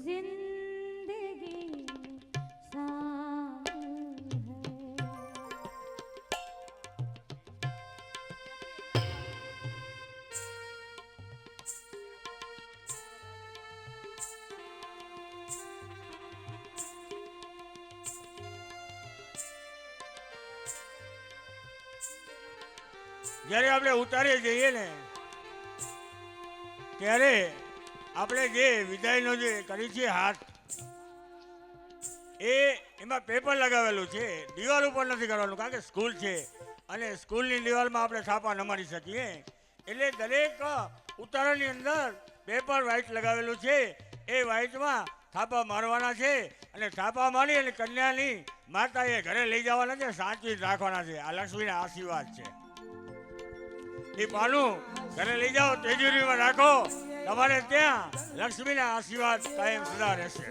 जिंदगी में शामिल है. જ્યારે આપણે ઉતારી જઈએ ને ત્યારે આપણે જે વિદાયનો જે કરી છે હાથ, એમાં પેપર લગાવેલું છે. દિવાલ ઉપર નથી કરવાનું, કારણ કે સ્કૂલ છે અને સ્કૂલની દિવાલમાં આપણે થાપા ન મારી શકીએ. એટલે દરેક ઉતારાની અંદર પેપર વ્હાઈટ લગાવેલું છે. એ વ્હાઈટમાં થાપા મારવાના છે અને થાપા મારી અને કન્યાની માતાએ ઘરે લઈ જવાના છે, સાચવી રાખવાના છે. આ લક્ષ્મીના આશીર્વાદ છે. એ પાનું ઘરે લઈ જાઓ, તેજુરીમાં રાખો. તમારે ત્યાં લક્ષ્મીના આશીર્વાદ કાયમ સદા રહેશે.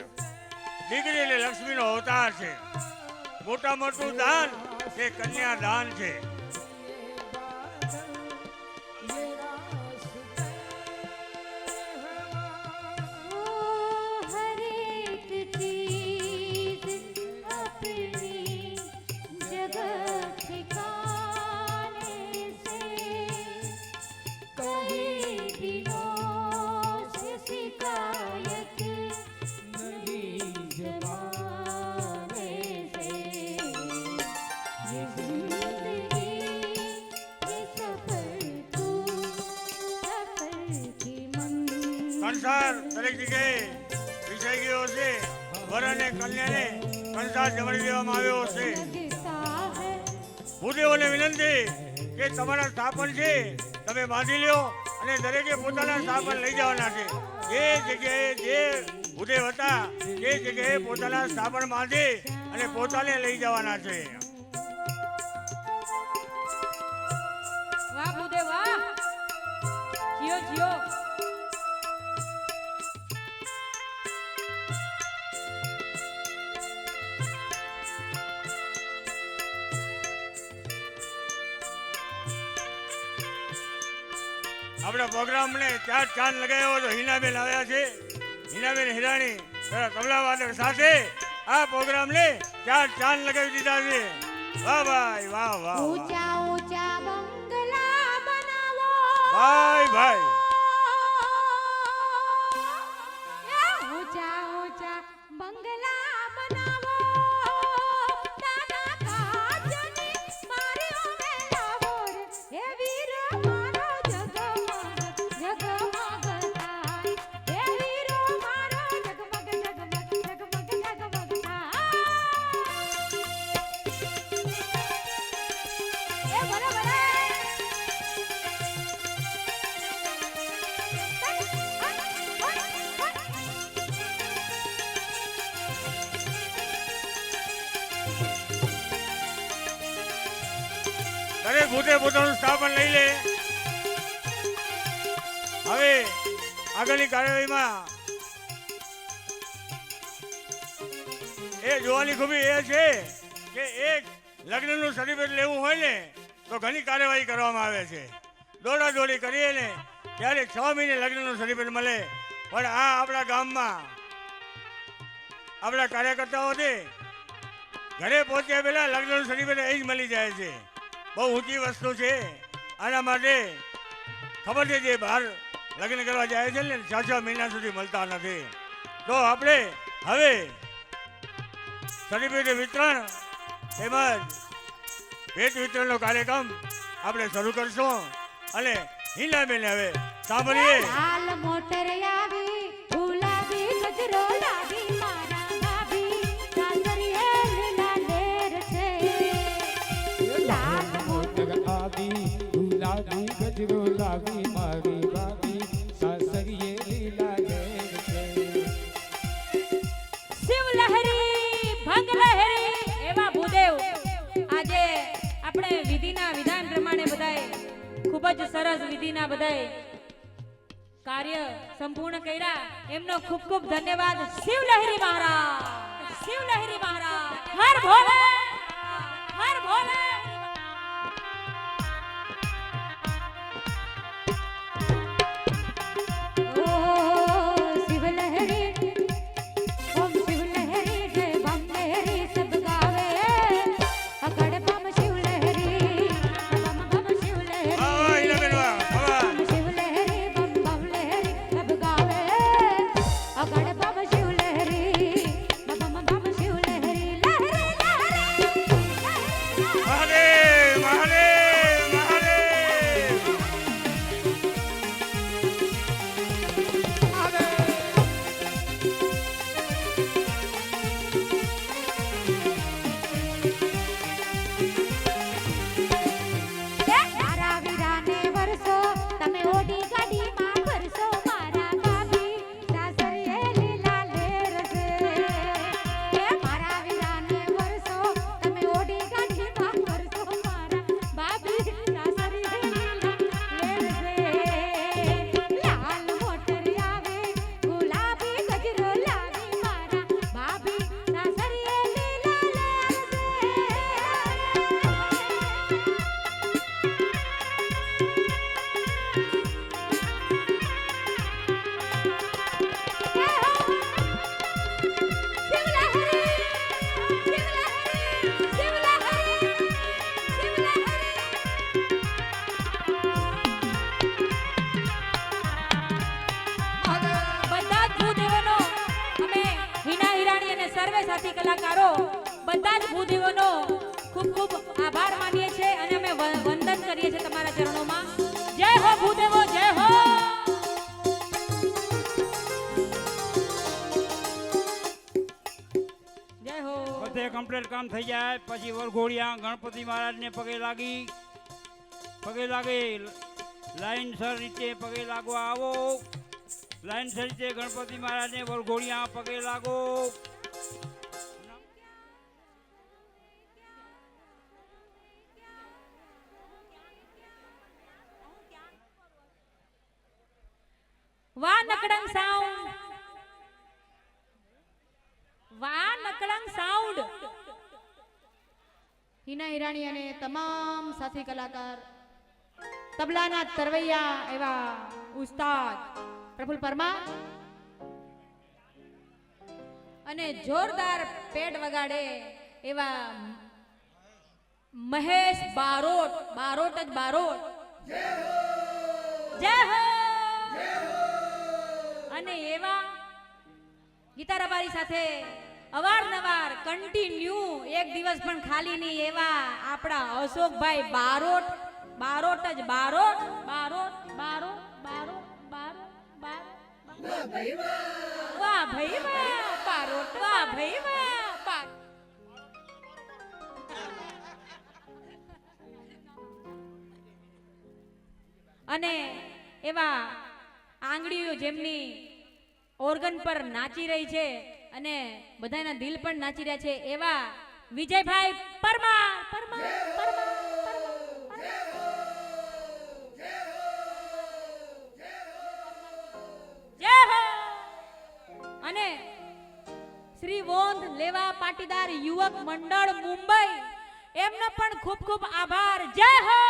દીકરી એટલે લક્ષ્મીનો અવતાર છે. મોટા મોટું દાન તે કન્યા દાન છે. वो हर एक चीज अपनी जगह ठिकाने से कहीं दिनों से शिकायत नहीं जमाने से. ये जिंदगी ये सफर तू सफर की मंजिल. કંસાર દરેક જગ્યાએ વિછાઈ ગયો છે. વર અને કન્યાને કંસાર જમાડી દેવામાં આવ્યો છે. लगता है ભૂદેવોને વિનંતી કે તમારા સ્થાપન છે તમે બાંધી લ્યો અને દરેકે પોતાના સ્થાપન લઈ જવાના છે. જે જગ્યાએ જે ભૂદેવ હતા તે જગ્યાએ પોતાના સ્થાપન બાંધી અને પોતાને લઈ જવાના છે. વાહ ભૂદેવ વાહ, જીઓ જીઓ. આપણા પ્રોગ્રામને 4 ચાંદ લગાવ્યો તો હિનાબેન આવ્યા છે. હિનાબેન હિરાણી તબલા વાદક સાથે આ પ્રોગ્રામને 4 ચાંદ લગાવી દીધા છે. વાહ ભાઈ વાહ વાહ ઊંચા ઊંચા બંગલા બનાવો ભાઈ ભાઈ. ઊંચા ઊંચા બંગલા બનાવો, નાના કાચની મારી ઉમેરાવો રે. હે વીર મારો જગમગ જગમગ થાય, હે વીર મારો જગમગ જગમગ જગમગ જગમગ થાય. એ બરાબર દરેક ભૂતે પોતાનું સ્થાપન લઈ લે. હવે આગળની કાર્યવાહીમાં એ જોવાની ખૂબી એ છે કે એક લગ્નનું સર્ટિફિકેટ લેવું હોય ને તો ઘણી કાર્યવાહી કરવામાં આવે છે. દોડાદોડી કરીએ ને ત્યારે 6 મહિને લગ્નનું સર્ટિફિકેટ મળે. પણ આ આપણા ગામમાં આપણા કાર્યકર્તાઓ છે ઘરે પહોંચ્યા પહેલા લગ્નનું સર્ટિફિકેટ અહીં જ મળી જાય છે. બહુ ઊંચી વસ્તુ છે. આના માટે ખબર છે જે બહાર લગ્ન કરવા જાય છે ને 6 મહિના સુધી મળતા નથી. તો આપણે હવે સર્ટિફિકેટ વિતરણ તેમજ ભેટ વિતરણનો કાર્યક્રમ આપણે શરૂ કરશું. અને હિનાબેન હવે સાંભળીએ. લાલ મોટર આવી, ગુલાબી ગજરો લાવી, મારા ભાભી કાતરીએ લીલા લેર છે. લાલ મોટર આવી, ગુલાબી ગજરો લાવી, મારી ભાભી સાસરીએ લીલા લેર છે. શિવ લહેરી ભંગ લહેરી એવા ભૂદેવ આજે આપણે વિધિના વિધાન પ્રમાણે બધાએ ખૂબ જ સરસ વિધિના બધાએ કાર્ય સંપૂર્ણ કર્યા. એમનો ખૂબ ખૂબ ધન્યવાદ. શિવ લહેરી મહારાજ, શિવ લહેરી મહારાજ, હર ભોલે હર ભોલે. ઓ શિવ લહેરી, ઓમ શિવ લહેરી, જય બમ લહેરી, સબ ગાવે અગડ બમ શિવ લહેરી, બમ બમ શિવ લહેરી. વાહ વાહ હિનાબેન વાહ વાહ. બમ શિવ લહેરી, બમ બમ લહેરી, સબ ગાવે અગડ બમ શિવ લહેરી, બમ બમ શિવ લહેરી. લહેરી લહેરી મહાદેવ મહાદેવ મહાદેવ. મારા વીરાને વરસો, તમે ઓડી ગાડીમાં ફરશો. મારા ભાભી સાસરીએ લીલા લેર છે. મારા વીરાને વરસો, તમે ઓડી ગાડીમાં ફરશો. મારા ભાભી સાસરીએ લીલા લેર છે. લાલ મોટર આવે, ગુલાબી ગજરો લાવી, મારા ભાભી સાસરીએ લીલા લેર છે. બધા જ ભૂદેવોનો અમે હિના હિરાણી અને સર્વે સાથી કલાકારો બધા જ ભૂદેવોનો ખૂબ ખૂબ આભાર માનીએ છીએ અને અમે વંદન કરીએ છીએ તમારા ચરણોમાં. જય હો ભૂદેવો, જય હો. જય હો. બધે કમ્પ્લીટ કામ થઈ જાય પછી વરઘોડિયા ગણપતિ મહારાજને પગે લાગી લાઈનસર રીતે પગે લાગવા આવો. લાઈનસર રીતે ગણપતિ મહારાજને વરઘોડિયા પગે લાગો. વાહ નકળંગ સાઉન્ડ, વાહ નકળંગ સાઉન્ડ. હિના હિરાણી અને તમામ સાથી કલાકાર, તબલાના તરવૈયા એવા ઉસ્તાદ પ્રફુલ પરમાર અને જોરદાર પેડ વગાડે એવા મહેશ બારોટ, બારોટ જ બારોટ. જય હો. અને એવા ગીતા રબારી સાથે અવારનવાર કન્ટિન્યુ એક દિવસ પણ ખાલી નહીં એવા આપણા અશોકભાઈ બારોટ, બારોટ જ બારોટ, બારોટ બારોટ બારોટ બારોટ બારોટ. વાહ ભાઈ વાહ બારોટ, વાહ ભાઈ વાહ. અને એવા આંગળીઓ જેમની ઓર્ગન પર નાચી રહી છે અને બધાના દિલ પણ નાચી રહ્યા છે એવા વિજયભાઈ પરમાર, પરમાર, પરમાર, જય હો. અને શ્રી વોંધ લેવા પાટીદાર યુવક મંડળ મુંબઈ, એમનો પણ ખૂબ ખૂબ આભાર. જય હો.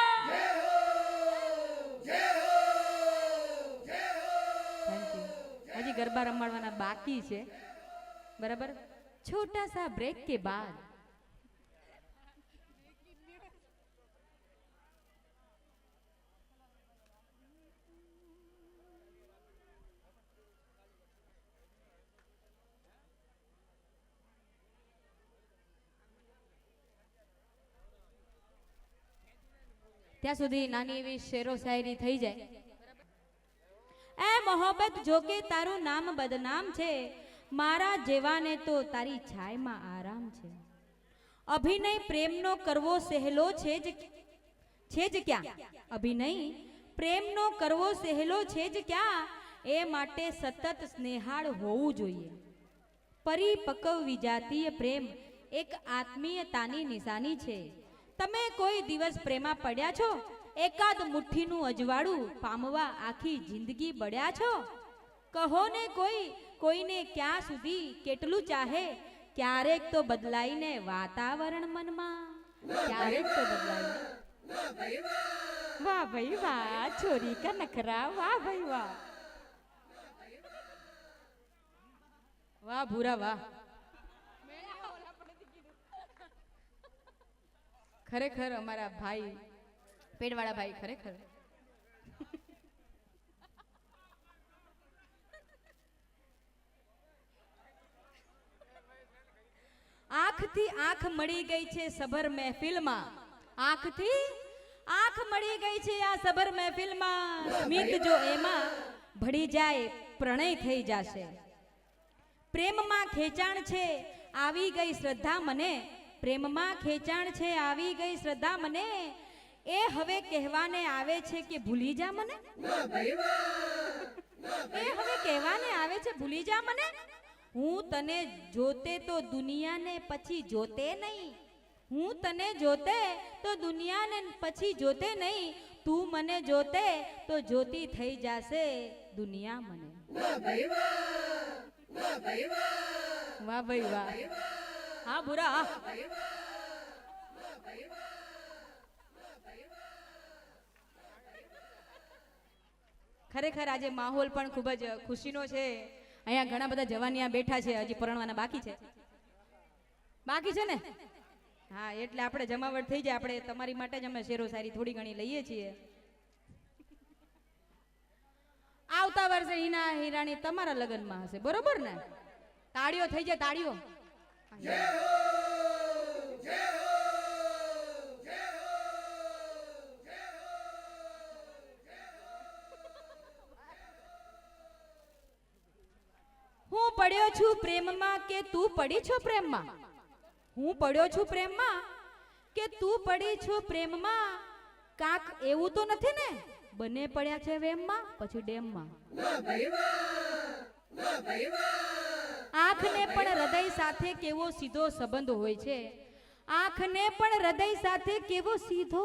હજી ગરબા રમાડવાના બાકી છે, બરાબર. છોટા સા બ્રેક કે બાદ ત્યાં સુધી નાની એવી શેરો શાયરી થઈ જાય. એ મોહબ્બત જો કે તારું નામ બદનામ છે, મારા જેવાને તો તારી છાયમાં આરામ છે. અભિનય પ્રેમનો કરવો સહેલો છે જ ક્યાં, અભિનય પ્રેમનો કરવો સહેલો છે જ ક્યાં, એ માટે સતત સ્નેહાળ હોવું જોઈએ. પરિપક્વ વિજાતીય પ્રેમ એક આત્મીયતાની નિશાની છે. તમે કોઈ દિવસ પ્રેમમાં પડ્યા છો? એકાદ મુઠ્ઠીનું અજવાળું પામવા આખી જિંદગી બળ્યા છો? કહો ને કોઈને ક્યાં સુધી કેટલું ચાહે, ક્યારેક તો બદલાઈને વાતાવરણ મનમાં, ક્યારેક તો બદલાઈને. વાહ ભાઈ વાહ, છોરી કા નખરા, વાહ ભાઈ વાહ, વાહ ભૂરા વાહ. ખરેખર અમારા ભાઈ પેડવાળા ભાઈ ખરેખર આંખથી આંખ મળી ગઈ છે સબર મહેફિલમાં, આંખથી આંખ મળી ગઈ છે આ સબર મહેફિલમાં. સ્મિત જો એમાં ભળી જાય પ્રણય થઈ જશે. પ્રેમમાં ખેંચાણ છે આવી ગઈ શ્રદ્ધા મને, પ્રેમમાં ખેંચાણ છે આવી ગઈ શ્રદ્ધા મને, એ હવે કહેવાને આવે છે કે ભૂલી જા મને, એ હવે કહેવાને આવે છે ભૂલી જા મને. હું તને જોતે તો દુનિયાને પછી જોતે નહીં, હું તને જોતે તો દુનિયાને પછી જોતે નહીં, તું મને જોતે તો જોતી થઈ જશે દુનિયા મને. વાહ ભાઈ વાહ. હા ભૂરા. ખરેખર આજે માહોલ પણ ખૂબ જ ખુશીનો છે. અહીંયા ઘણા બધા જવાનિયા બેઠા છે, હજી પરણવાના બાકી છે, બાકી છે ને. હા, એટલે આપણે જમાવટ થઈ જાય. આપણે તમારી માટે જ અમે શેરો શાયરી થોડી ઘણી લઈએ છીએ. આવતા વર્ષે હિના હિરાણી તમારા લગ્નમાં હશે, બરોબર ને? તાળીઓ થઈ જાય, તાળીઓ. હું પડ્યો છું પ્રેમમાં કે તું પડી છો પ્રેમમાં, હું પડ્યો છું પ્રેમમાં કે તું પડી છો પ્રેમમાં. કાક એવું તો નથી ને બંને પડ્યા છે વેમમાં પછી ડેમમાં. આંખને પણ હૃદય સાથે કેવો સીધો સંબંધ હોય છે. આંખને પણ હૃદય સાથે કેવો સીધો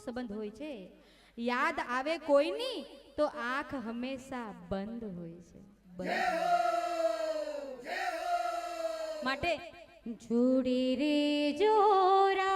સંબંધ હોય છે. યાદ આવે કોઈની તો આંખ હંમેશા બંધ હોય છે. માટે જોડી રે જોરા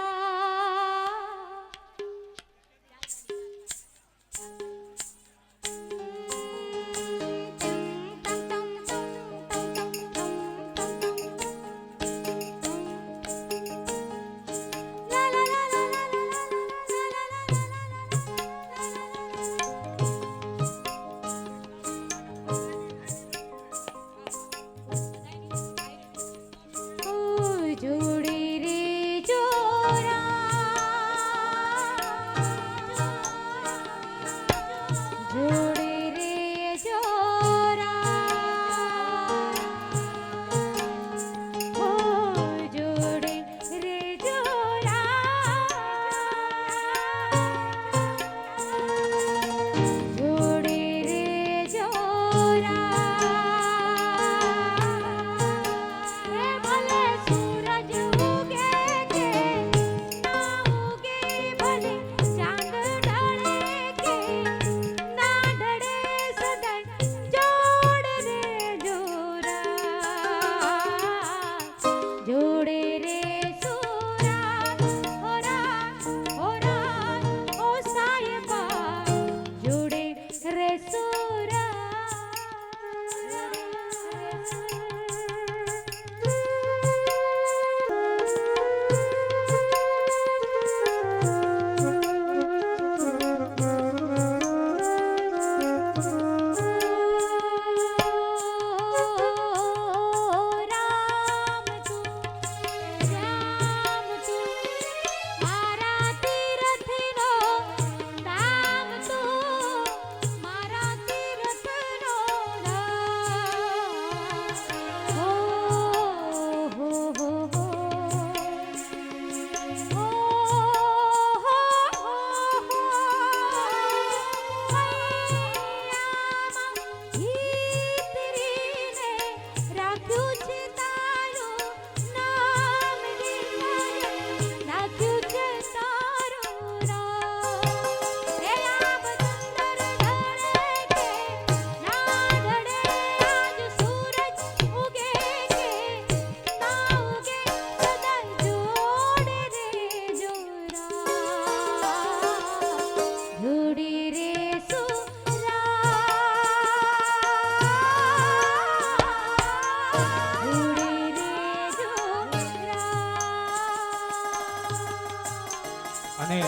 અને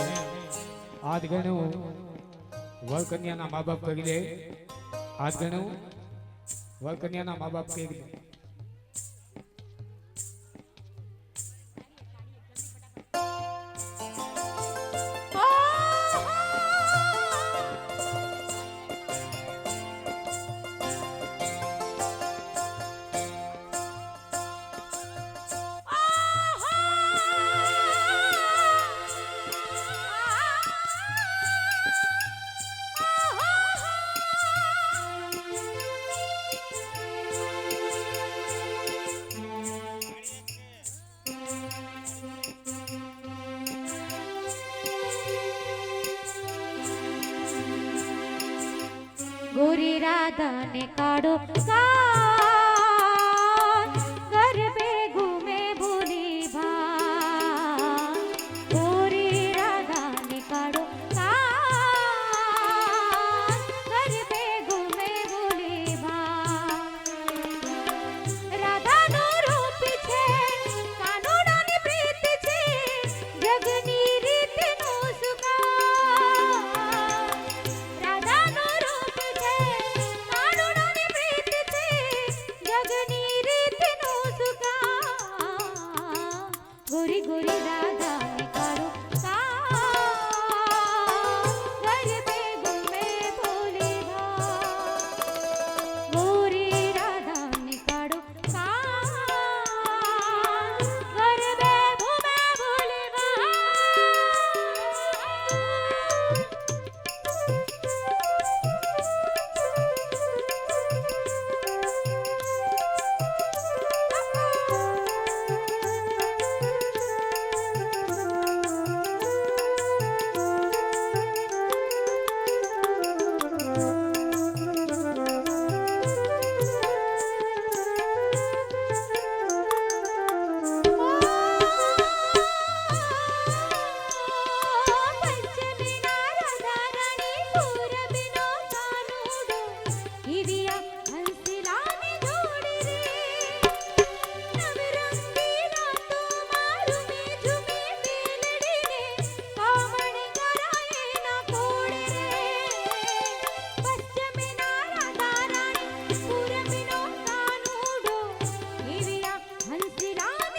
આજ ગણું વર કન્યાના મા બાપ કરી દે. આજ ગણું વર કન્યાના મા બાપ કરી દે. ગોરી રાધા ને કાઢો કા